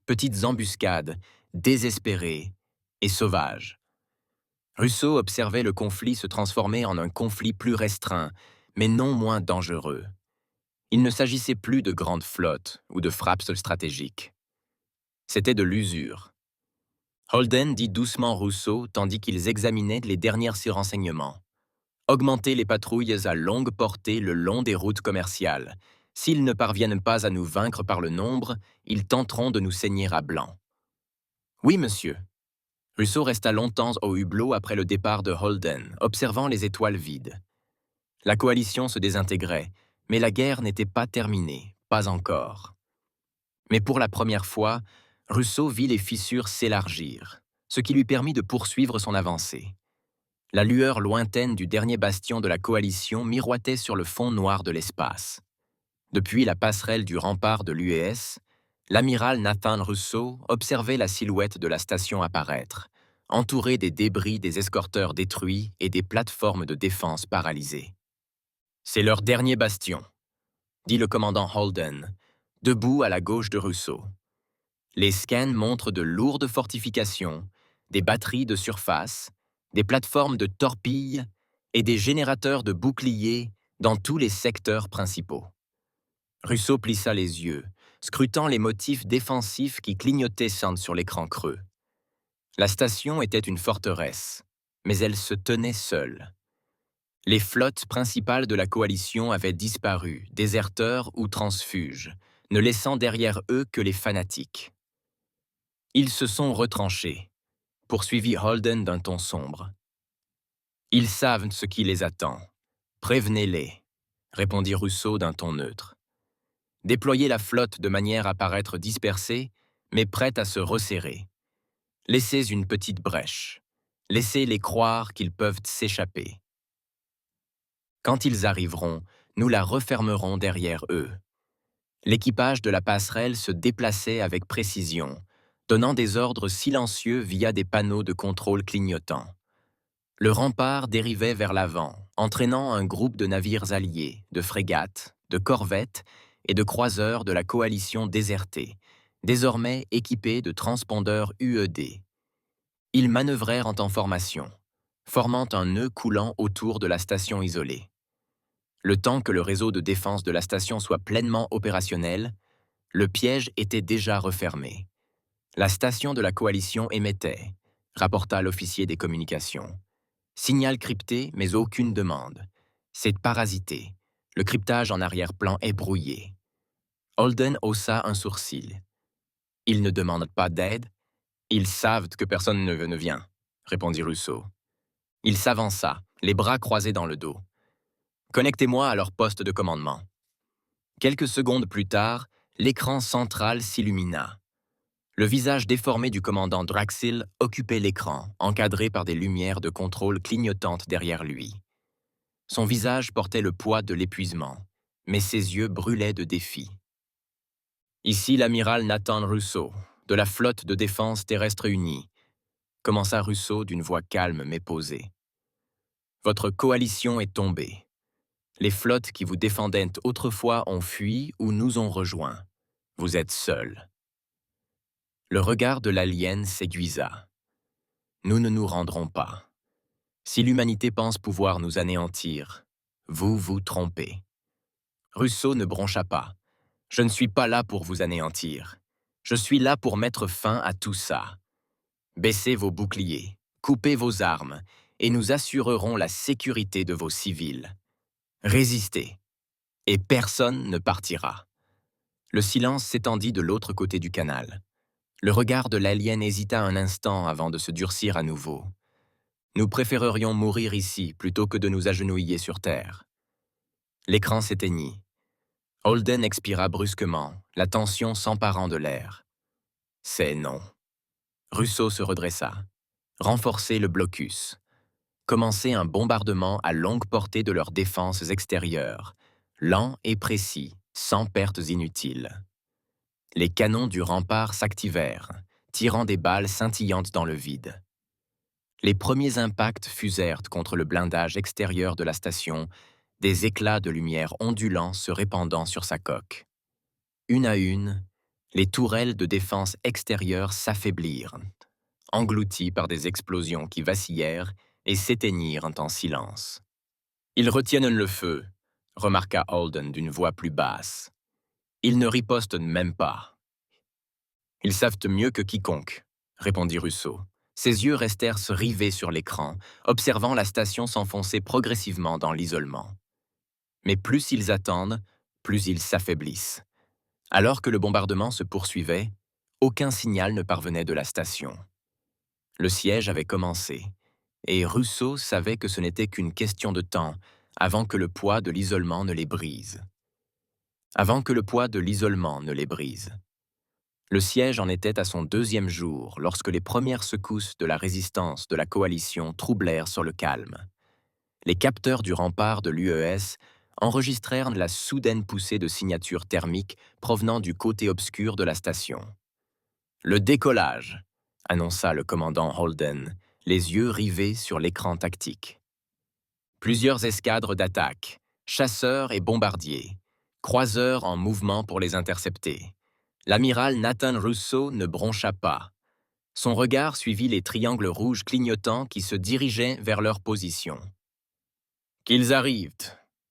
Petites embuscades, désespérées et sauvages. Rousseau observait le conflit se transformer en un conflit plus restreint, mais non moins dangereux. Il ne s'agissait plus de grandes flottes ou de frappes stratégiques. C'était de l'usure. Holden dit doucement Rousseau tandis qu'ils examinaient les derniers renseignements. Augmenter les patrouilles à longue portée le long des routes commerciales. S'ils ne parviennent pas à nous vaincre par le nombre, ils tenteront de nous saigner à blanc. Oui, monsieur. Rousseau resta longtemps au hublot après le départ de Holden, observant les étoiles vides. La coalition se désintégrait, mais la guerre n'était pas terminée, pas encore. Mais pour la première fois, Rousseau vit les fissures s'élargir, ce qui lui permit de poursuivre son avancée. La lueur lointaine du dernier bastion de la coalition miroitait sur le fond noir de l'espace. Depuis la passerelle du rempart de l'UES, l'amiral Nathan Rousseau observait la silhouette de la station apparaître, entourée des débris des escorteurs détruits et des plateformes de défense paralysées. « C'est leur dernier bastion », dit le commandant Holden, debout à la gauche de Rousseau. Les scans montrent de lourdes fortifications, des batteries de surface, des plateformes de torpilles et des générateurs de boucliers dans tous les secteurs principaux. Rousseau plissa les yeux, scrutant les motifs défensifs qui clignotaient sur l'écran creux. La station était une forteresse, mais elle se tenait seule. Les flottes principales de la coalition avaient disparu, déserteurs ou transfuges, ne laissant derrière eux que les fanatiques. Ils se sont retranchés, poursuivit Holden d'un ton sombre. Ils savent ce qui les attend. Prévenez-les, répondit Rousseau d'un ton neutre. Déployez la flotte de manière à paraître dispersée, mais prête à se resserrer. Laissez une petite brèche. Laissez-les croire qu'ils peuvent s'échapper. Quand ils arriveront, nous la refermerons derrière eux. L'équipage de la passerelle se déplaçait avec précision, donnant des ordres silencieux via des panneaux de contrôle clignotants. Le rempart dérivait vers l'avant, entraînant un groupe de navires alliés, de frégates, de corvettes et de croiseurs de la coalition désertée, désormais équipés de transpondeurs UED. Ils manœuvrèrent en formation, formant un nœud coulant autour de la station isolée. Le temps que le réseau de défense de la station soit pleinement opérationnel, le piège était déjà refermé. La station de la coalition émettait, rapporta l'officier des communications. Signal crypté, mais aucune demande. C'est parasité. Le cryptage en arrière-plan est brouillé. Holden haussa un sourcil. Ils ne demandent pas d'aide, ils savent que personne ne vient, répondit Russo. Il s'avança, les bras croisés dans le dos. Connectez-moi à leur poste de commandement. Quelques secondes plus tard, l'écran central s'illumina. Le visage déformé du commandant Draxil occupait l'écran, encadré par des lumières de contrôle clignotantes derrière lui. Son visage portait le poids de l'épuisement, mais ses yeux brûlaient de défi. Ici l'amiral Nathan Russo, de la flotte de défense terrestre unie, commença Russo d'une voix calme mais posée. Votre coalition est tombée. Les flottes qui vous défendaient autrefois ont fui ou nous ont rejoints. Vous êtes seuls. Le regard de l'alien s'aiguisa. Nous ne nous rendrons pas. Si l'humanité pense pouvoir nous anéantir, vous vous trompez. Russo ne broncha pas. Je ne suis pas là pour vous anéantir. Je suis là pour mettre fin à tout ça. Baissez vos boucliers, coupez vos armes, et nous assurerons la sécurité de vos civils. Résistez, et personne ne partira. Le silence s'étendit de l'autre côté du canal. Le regard de l'alien hésita un instant avant de se durcir à nouveau. Nous préférerions mourir ici plutôt que de nous agenouiller sur terre. L'écran s'éteignit. Holden expira brusquement, la tension s'emparant de l'air. C'est non. Russo se redressa. Renforcer le blocus. Commencer un bombardement à longue portée de leurs défenses extérieures, lent et précis, sans pertes inutiles. Les canons du rempart s'activèrent, tirant des balles scintillantes dans le vide. Les premiers impacts fusèrent contre le blindage extérieur de la station, des éclats de lumière ondulants se répandant sur sa coque. Une à une, les tourelles de défense extérieure s'affaiblirent, englouties par des explosions qui vacillèrent et s'éteignirent en silence. « Ils retiennent le feu », remarqua Holden d'une voix plus basse. « Ils ne ripostent même pas. »« Ils savent mieux que quiconque », répondit Russo. Ses yeux restèrent rivés sur l'écran, observant la station s'enfoncer progressivement dans l'isolement. Mais plus ils attendent, plus ils s'affaiblissent. Alors que le bombardement se poursuivait, aucun signal ne parvenait de la station. Le siège avait commencé, et Russo savait que ce n'était qu'une question de temps avant que le poids de l'isolement ne les brise. Le siège en était à son 2e jour lorsque les premières secousses de la résistance de la coalition troublèrent sur le calme. Les capteurs du rempart de l'UES enregistrèrent la soudaine poussée de signatures thermiques provenant du côté obscur de la station. « Le décollage !» annonça le commandant Holden, les yeux rivés sur l'écran tactique. Plusieurs escadres d'attaque, chasseurs et bombardiers, croiseurs en mouvement pour les intercepter. L'amiral Nathan Russo ne broncha pas. Son regard suivit les triangles rouges clignotants qui se dirigeaient vers leur position. « Qu'ils arrivent !»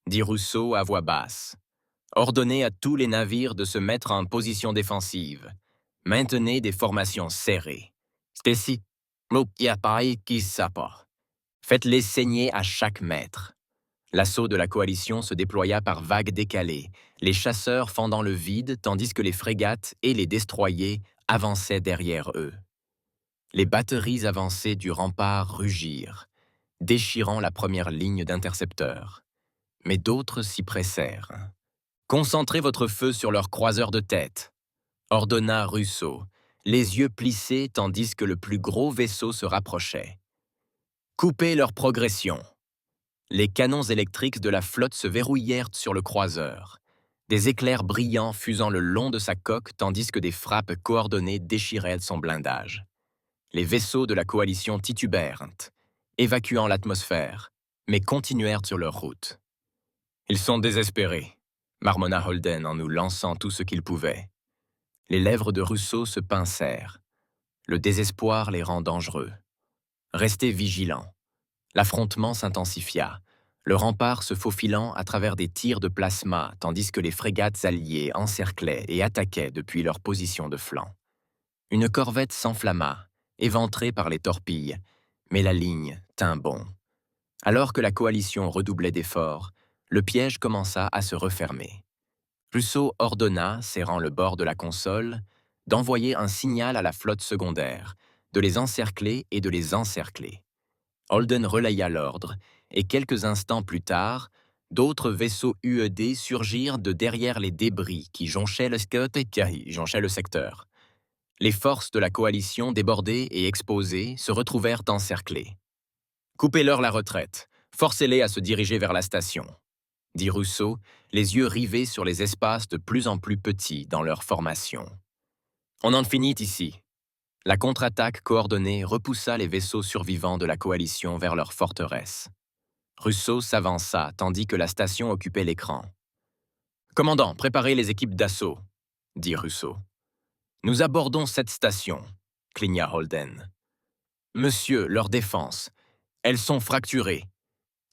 dit Russo à voix basse. « Ordonnez à tous les navires de se mettre en position défensive. Maintenez des formations serrées. Faites-les saigner à chaque mètre. » L'assaut de la coalition se déploya par vagues décalées, les chasseurs fendant le vide tandis que les frégates et les destroyers avançaient derrière eux. Les batteries avancées du rempart rugirent, déchirant la première ligne d'intercepteurs. Mais d'autres s'y pressèrent. « Concentrez votre feu sur leurs croiseurs de tête », ordonna Russo, les yeux plissés tandis que le plus gros vaisseau se rapprochait. « Coupez leur progression ». Les canons électriques de la flotte se verrouillèrent sur le croiseur, des éclairs brillants fusant le long de sa coque tandis que des frappes coordonnées déchiraient son blindage. Les vaisseaux de la coalition titubèrent, évacuant l'atmosphère, mais continuèrent sur leur route. « Ils sont désespérés », marmonna Holden en nous lançant tout ce qu'il pouvait. Les lèvres de Russo se pincèrent. Le désespoir les rend dangereux. Restez vigilants. L'affrontement s'intensifia, le rempart se faufilant à travers des tirs de plasma tandis que les frégates alliées encerclaient et attaquaient depuis leur position de flanc. Une corvette s'enflamma, éventrée par les torpilles, mais la ligne tint bon. Alors que la coalition redoublait d'efforts, le piège commença à se refermer. Rousseau ordonna, serrant le bord de la console, d'envoyer un signal à la flotte secondaire, de les encercler et de les encercler. Holden relaya l'ordre, et quelques instants plus tard, d'autres vaisseaux UED surgirent de derrière les débris qui jonchaient le secteur. Les forces de la coalition débordées et exposées se retrouvèrent encerclées. « Coupez-leur la retraite, forcez-les à se diriger vers la station », dit Rousseau, les yeux rivés sur les espaces de plus en plus petits dans leur formation. « On en finit ici. » La contre-attaque coordonnée repoussa les vaisseaux survivants de la coalition vers leur forteresse. Rousseau s'avança tandis que la station occupait l'écran. « Commandant, préparez les équipes d'assaut, » dit Rousseau. « Nous abordons cette station, » cligna Holden. « Monsieur, leur défense, elles sont fracturées, »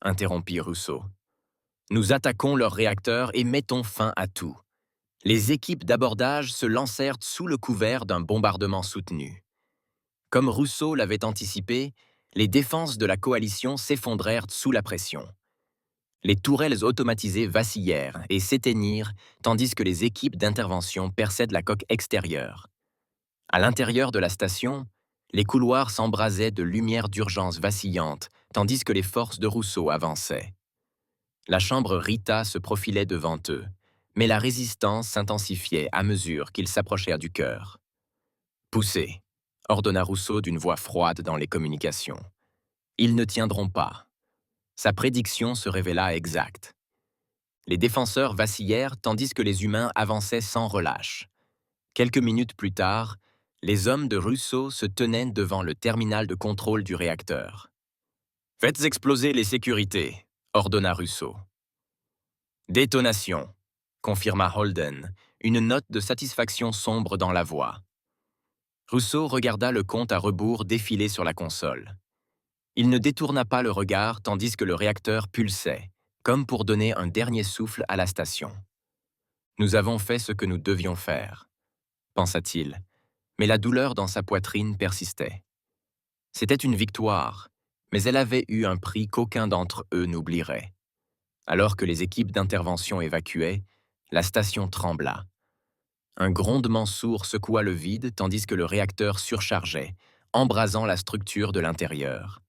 interrompit Rousseau. « Nous attaquons leurs réacteurs et mettons fin à tout. » Les équipes d'abordage se lancèrent sous le couvert d'un bombardement soutenu. Comme Rousseau l'avait anticipé, les défenses de la coalition s'effondrèrent sous la pression. Les tourelles automatisées vacillèrent et s'éteignirent tandis que les équipes d'intervention perçaient la coque extérieure. À l'intérieur de la station, les couloirs s'embrasaient de lumières d'urgence vacillantes tandis que les forces de Rousseau avançaient. La chambre Rita se profilait devant eux, mais la résistance s'intensifiait à mesure qu'ils s'approchèrent du cœur. « Poussez !» ordonna Rousseau d'une voix froide dans les communications. « Ils ne tiendront pas. » Sa prédiction se révéla exacte. Les défenseurs vacillèrent tandis que les humains avançaient sans relâche. Quelques minutes plus tard, les hommes de Rousseau se tenaient devant le terminal de contrôle du réacteur. « Faites exploser les sécurités !» ordonna Rousseau. « Détonation !» confirma Holden, une note de satisfaction sombre dans la voix. Rousseau regarda le compte à rebours défiler sur la console. Il ne détourna pas le regard tandis que le réacteur pulsait, comme pour donner un dernier souffle à la station. « Nous avons fait ce que nous devions faire », pensa-t-il, mais la douleur dans sa poitrine persistait. C'était une victoire, mais elle avait eu un prix qu'aucun d'entre eux n'oublierait. Alors que les équipes d'intervention évacuaient, la station trembla. Un grondement sourd secoua le vide tandis que le réacteur surchargeait, embrasant la structure de l'intérieur.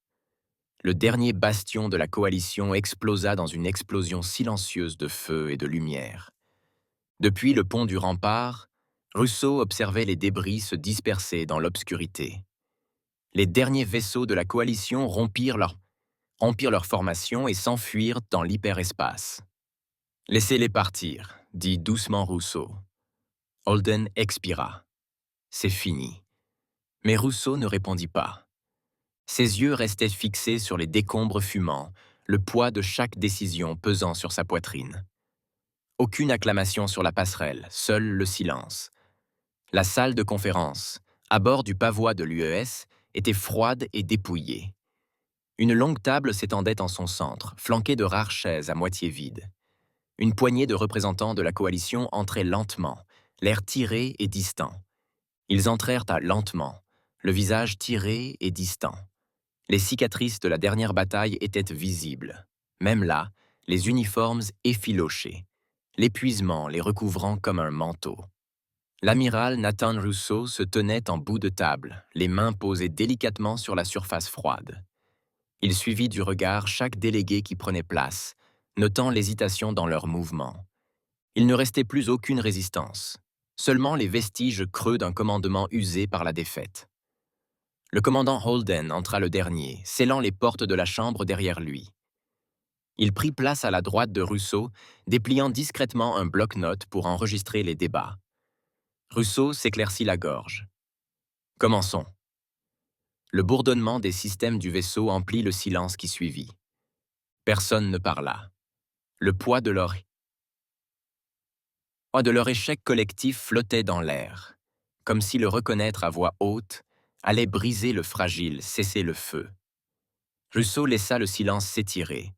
Le dernier bastion de la coalition explosa dans une explosion silencieuse de feu et de lumière. Depuis le pont du rempart, Rousseau observait les débris se disperser dans l'obscurité. Les derniers vaisseaux de la coalition rompirent leur formation et s'enfuirent dans l'hyperespace. « Laissez-les partir », dit doucement Rousseau. Holden expira. « C'est fini. » Mais Rousseau ne répondit pas. Ses yeux restaient fixés sur les décombres fumants, le poids de chaque décision pesant sur sa poitrine. Aucune acclamation sur la passerelle, seul le silence. La salle de conférence, à bord du pavois de l'UES, était froide et dépouillée. Une longue table s'étendait en son centre, flanquée de rares chaises à moitié vides. Une poignée de représentants de la coalition entraient lentement, l'air tiré et distant. Ils entrèrent lentement, le visage tiré et distant. Les cicatrices de la dernière bataille étaient visibles. Même là, les uniformes effilochés, l'épuisement les recouvrant comme un manteau. L'amiral Nathan Rousseau se tenait en bout de table, les mains posées délicatement sur la surface froide. Il suivit du regard chaque délégué qui prenait place, notant l'hésitation dans leurs mouvements. Il ne restait plus aucune résistance, seulement les vestiges creux d'un commandement usé par la défaite. Le commandant Holden entra le dernier, scellant les portes de la chambre derrière lui. Il prit place à la droite de Rousseau, dépliant discrètement un bloc-notes pour enregistrer les débats. Rousseau s'éclaircit la gorge. « Commençons. » Le bourdonnement des systèmes du vaisseau emplit le silence qui suivit. Personne ne parla. Le poids de leur échec collectif flottait dans l'air, comme si le reconnaître à voix haute allait briser le fragile cessez-le-feu. Rousseau laissa le silence s'étirer,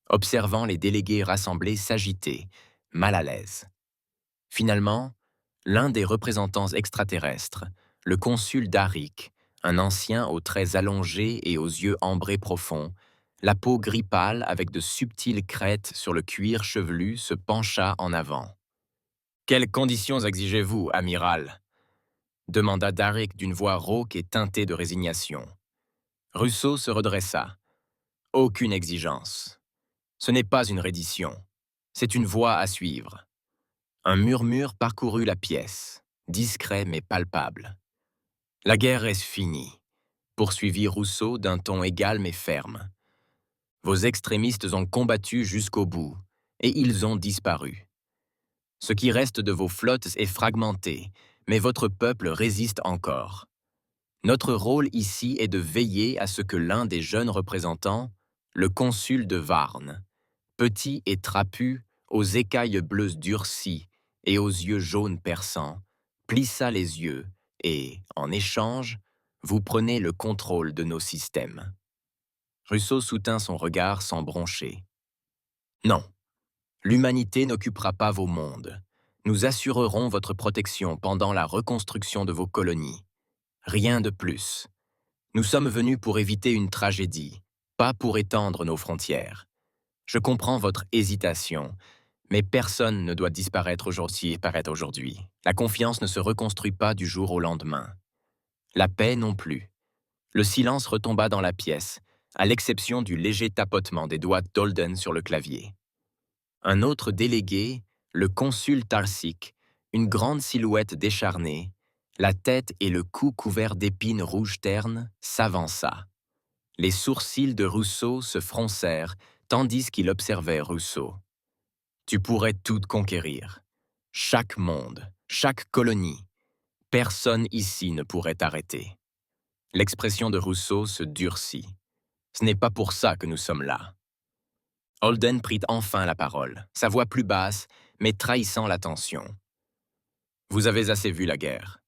observant les délégués rassemblés s'agiter, mal à l'aise. Finalement, l'un des représentants extraterrestres, le consul d'Arik, un ancien aux traits allongés et aux yeux ambrés profonds, la peau gris pâle avec de subtiles crêtes sur le cuir chevelu, se pencha en avant. Quelles conditions exigez-vous, amiral? Demanda Darrick d'une voix rauque et teintée de résignation. Rousseau se redressa. Aucune exigence. Ce n'est pas une reddition. C'est une voie à suivre. Un murmure parcourut la pièce, discret mais palpable. La guerre est finie, poursuivit Rousseau d'un ton égal mais ferme. Vos extrémistes ont combattu jusqu'au bout, et ils ont disparu. Ce qui reste de vos flottes est fragmenté, mais votre peuple résiste encore. Notre rôle ici est de veiller à ce que l'un des jeunes représentants, le consul de Varne, petit et trapu, aux écailles bleues durcies et aux yeux jaunes perçants, plissa les yeux et, en échange, vous prenez le contrôle de nos systèmes. Rousseau soutint son regard sans broncher. Non, l'humanité n'occupera pas vos mondes. Nous assurerons votre protection pendant la reconstruction de vos colonies. Rien de plus. Nous sommes venus pour éviter une tragédie, pas pour étendre nos frontières. Je comprends votre hésitation, mais personne ne doit disparaître aujourd'hui. La confiance ne se reconstruit pas du jour au lendemain. La paix non plus. Le silence retomba dans la pièce, à l'exception du léger tapotement des doigts d'Holden sur le clavier. Un autre délégué, le consul Tarsik, une grande silhouette décharnée, la tête et le cou couverts d'épines rouges ternes, s'avança. Les sourcils de Rousseau se froncèrent, tandis qu'il observait Rousseau. Tu pourrais tout conquérir. Chaque monde, chaque colonie. Personne ici ne pourrait t'arrêter. L'expression de Rousseau se durcit. Ce n'est pas pour ça que nous sommes là. Holden prit enfin la parole, sa voix plus basse, mais trahissant la tension. Vous avez assez vu la guerre.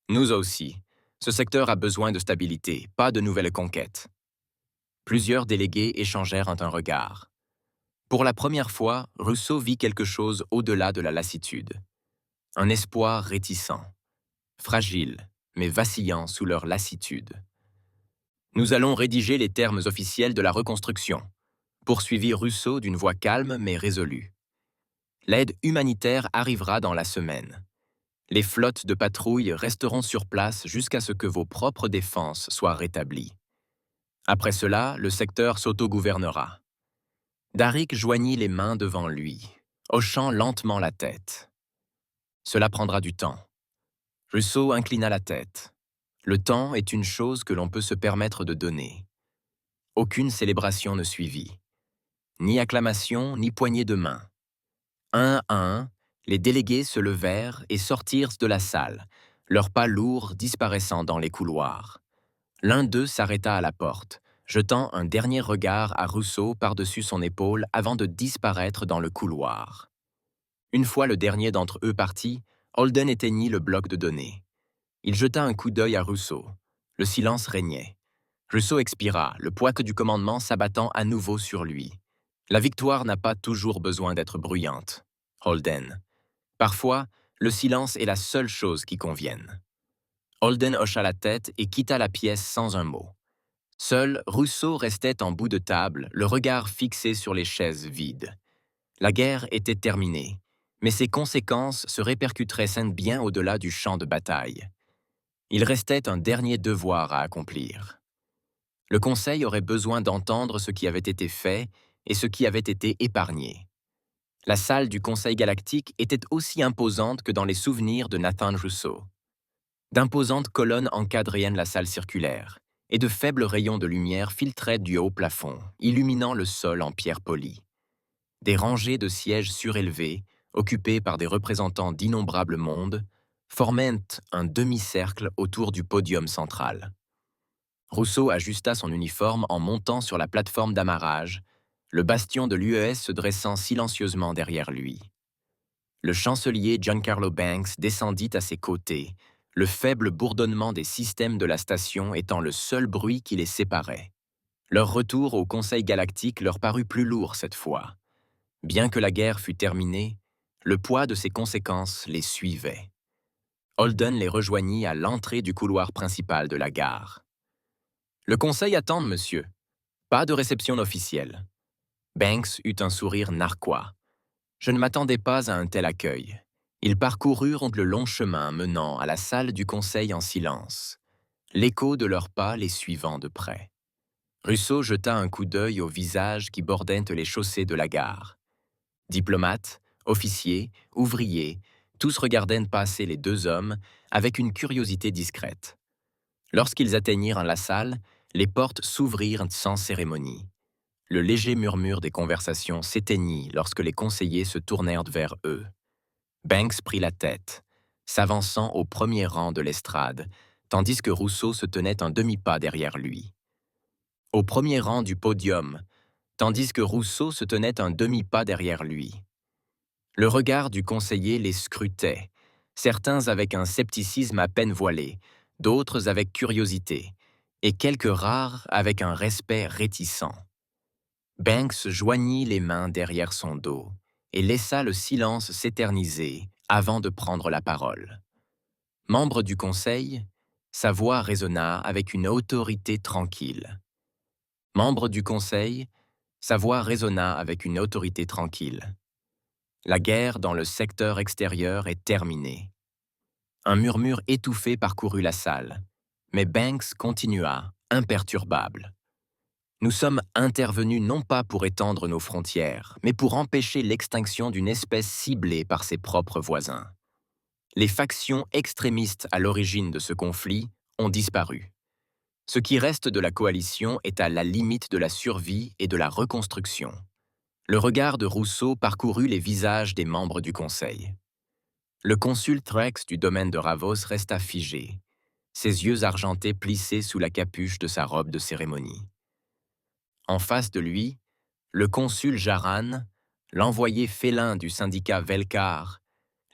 Nous aussi. Ce secteur a besoin de stabilité, pas de nouvelles conquêtes. Plusieurs délégués échangèrent un regard. Pour la première fois, Rousseau vit quelque chose au-delà de la lassitude. Un espoir réticent, fragile, mais vacillant sous leur lassitude. Nous allons rédiger les termes officiels de la reconstruction, poursuivit Rousseau d'une voix calme mais résolue. L'aide humanitaire arrivera dans la semaine. Les flottes de patrouille resteront sur place jusqu'à ce que vos propres défenses soient rétablies. Après cela, le secteur s'autogouvernera. Darrick joignit les mains devant lui, hochant lentement la tête. Cela prendra du temps. Rousseau inclina la tête. Le temps est une chose que l'on peut se permettre de donner. Aucune célébration ne suivit. Ni acclamation, ni poignée de main. Un à un, les délégués se levèrent et sortirent de la salle, leurs pas lourds disparaissant dans les couloirs. L'un d'eux s'arrêta à la porte, jetant un dernier regard à Rousseau par-dessus son épaule avant de disparaître dans le couloir. Une fois le dernier d'entre eux parti, Holden éteignit le bloc de données. Il jeta un coup d'œil à Rousseau. Le silence régnait. Rousseau expira, le poids du commandement s'abattant à nouveau sur lui. La victoire n'a pas toujours besoin d'être bruyante. Holden. Parfois, le silence est la seule chose qui convienne. Holden hocha la tête et quitta la pièce sans un mot. Seul, Rousseau restait en bout de table, le regard fixé sur les chaises vides. La guerre était terminée, mais ses conséquences se répercuteraient bien au-delà du champ de bataille. Il restait un dernier devoir à accomplir. Le Conseil aurait besoin d'entendre ce qui avait été fait et ce qui avait été épargné. La salle du Conseil galactique était aussi imposante que dans les souvenirs de Nathan Rousseau. D'imposantes colonnes encadraient la salle circulaire, et de faibles rayons de lumière filtraient du haut plafond, illuminant le sol en pierre polie. Des rangées de sièges surélevés, occupés par des représentants d'innombrables mondes, formaient un demi-cercle autour du podium central. Rousseau ajusta son uniforme en montant sur la plateforme d'amarrage, le bastion de l'UES se dressant silencieusement derrière lui. Le chancelier Giancarlo Banks descendit à ses côtés, le faible bourdonnement des systèmes de la station étant le seul bruit qui les séparait. Leur retour au Conseil galactique leur parut plus lourd cette fois. Bien que la guerre fût terminée, le poids de ses conséquences les suivait. Holden les rejoignit à l'entrée du couloir principal de la gare. « Le Conseil attend, monsieur. Pas de réception officielle. » Banks eut un sourire narquois. « Je ne m'attendais pas à un tel accueil. Ils parcoururent le long chemin menant à la salle du conseil en silence, l'écho de leurs pas les suivant de près. Rousseau jeta un coup d'œil aux visages qui bordaient les chaussées de la gare. Diplomates, officiers, ouvriers, tous regardaient passer les deux hommes avec une curiosité discrète. Lorsqu'ils atteignirent la salle, les portes s'ouvrirent sans cérémonie. Le léger murmure des conversations s'éteignit lorsque les conseillers se tournèrent vers eux. Banks prit la tête, s'avançant au premier rang de l'estrade, tandis que Rousseau se tenait un demi-pas derrière lui. Au premier rang du podium, tandis que Rousseau se tenait un demi-pas derrière lui. Le regard du conseiller les scrutait, certains avec un scepticisme à peine voilé, d'autres avec curiosité, et quelques rares avec un respect réticent. Banks joignit les mains derrière son dos et laissa le silence s'éterniser avant de prendre la parole. Membre du conseil, sa voix résonna avec une autorité tranquille. Membre du conseil, sa voix résonna avec une autorité tranquille. La guerre dans le secteur extérieur est terminée. Un murmure étouffé parcourut la salle, mais Banks continua, imperturbable. Nous sommes intervenus non pas pour étendre nos frontières, mais pour empêcher l'extinction d'une espèce ciblée par ses propres voisins. Les factions extrémistes à l'origine de ce conflit ont disparu. Ce qui reste de la coalition est à la limite de la survie et de la reconstruction. Le regard de Rousseau parcourut les visages des membres du Conseil. Le consul Threx du domaine de Ravos resta figé, ses yeux argentés plissés sous la capuche de sa robe de cérémonie. En face de lui, le consul Jaran, l'envoyé félin du syndicat Velkar,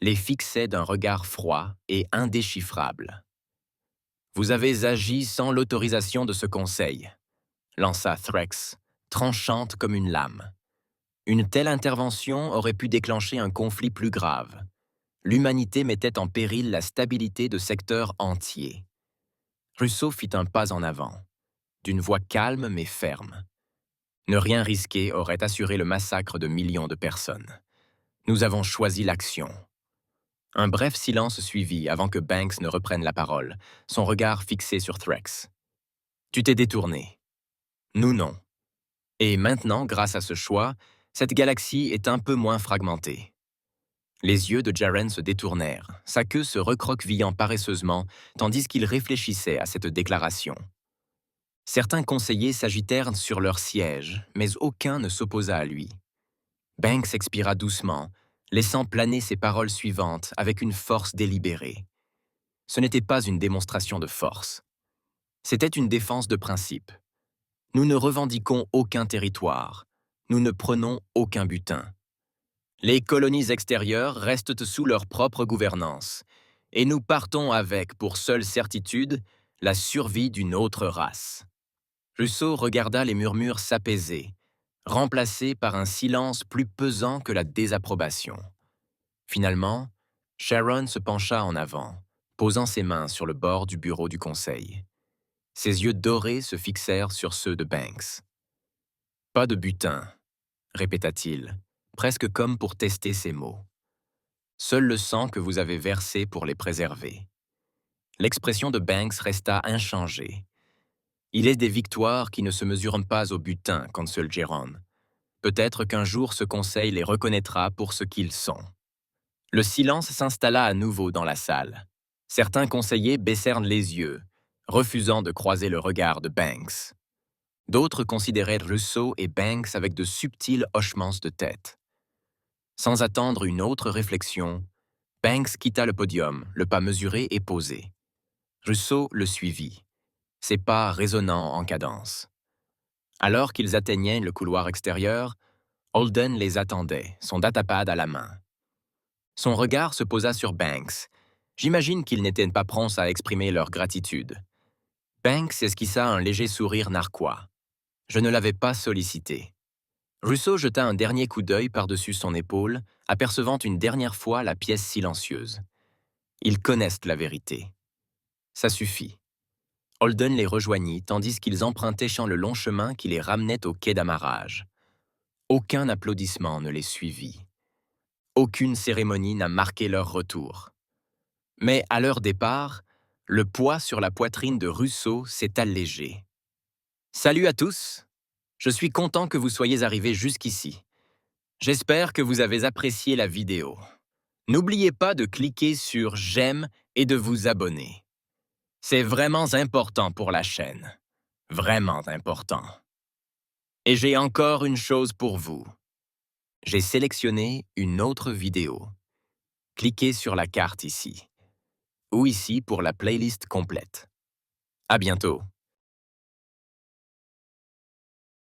les fixait d'un regard froid et indéchiffrable. « Vous avez agi sans l'autorisation de ce conseil », lança Threx, tranchante comme une lame. Une telle intervention aurait pu déclencher un conflit plus grave. L'humanité mettait en péril la stabilité de secteurs entiers. Rousseau fit un pas en avant, d'une voix calme mais ferme. Ne rien risquer aurait assuré le massacre de millions de personnes. Nous avons choisi l'action. Un bref silence suivit avant que Banks ne reprenne la parole, son regard fixé sur Threx. « Tu t'es détourné. Nous non. Et maintenant, grâce à ce choix, cette galaxie est un peu moins fragmentée. » Les yeux de Jaren se détournèrent, sa queue se recroquevillant paresseusement, tandis qu'il réfléchissait à cette déclaration. Certains conseillers s'agitèrent sur leur siège, mais aucun ne s'opposa à lui. Banks expira doucement, laissant planer ses paroles suivantes avec une force délibérée. Ce n'était pas une démonstration de force. C'était une défense de principe. Nous ne revendiquons aucun territoire. Nous ne prenons aucun butin. Les colonies extérieures restent sous leur propre gouvernance, et nous partons avec, pour seule certitude, la survie d'une autre race. Rousseau regarda les murmures s'apaiser, remplacés par un silence plus pesant que la désapprobation. Finalement, Sharon se pencha en avant, posant ses mains sur le bord du bureau du conseil. Ses yeux dorés se fixèrent sur ceux de Banks. « Pas de butin », répéta-t-il, presque comme pour tester ses mots. « Seul le sang que vous avez versé pour les préserver. » L'expression de Banks resta inchangée. Il est des victoires qui ne se mesurent pas au butin, consul Jaron. Peut-être qu'un jour ce conseil les reconnaîtra pour ce qu'ils sont. Le silence s'installa à nouveau dans la salle. Certains conseillers baissèrent les yeux, refusant de croiser le regard de Banks. D'autres considéraient Rousseau et Banks avec de subtils hochements de tête. Sans attendre une autre réflexion, Banks quitta le podium, le pas mesuré et posé. Rousseau le suivit, ses pas résonnant en cadence. Alors qu'ils atteignaient le couloir extérieur, Holden les attendait, son datapad à la main. Son regard se posa sur Banks. J'imagine qu'ils n'étaient pas prompts à exprimer leur gratitude. Banks esquissa un léger sourire narquois. Je ne l'avais pas sollicité. Rousseau jeta un dernier coup d'œil par-dessus son épaule, apercevant une dernière fois la pièce silencieuse. Ils connaissent la vérité. Ça suffit. Holden les rejoignit tandis qu'ils empruntaient le long chemin qui les ramenait au quai d'amarrage. Aucun applaudissement ne les suivit. Aucune cérémonie n'a marqué leur retour. Mais à leur départ, le poids sur la poitrine de Russo s'est allégé. Salut à tous! Je suis content que vous soyez arrivés jusqu'ici. J'espère que vous avez apprécié la vidéo. N'oubliez pas de cliquer sur j'aime et de vous abonner. C'est vraiment important pour la chaîne. Vraiment important. Et j'ai encore une chose pour vous. J'ai sélectionné une autre vidéo. Cliquez sur la carte ici. Ou ici pour la playlist complète. À bientôt.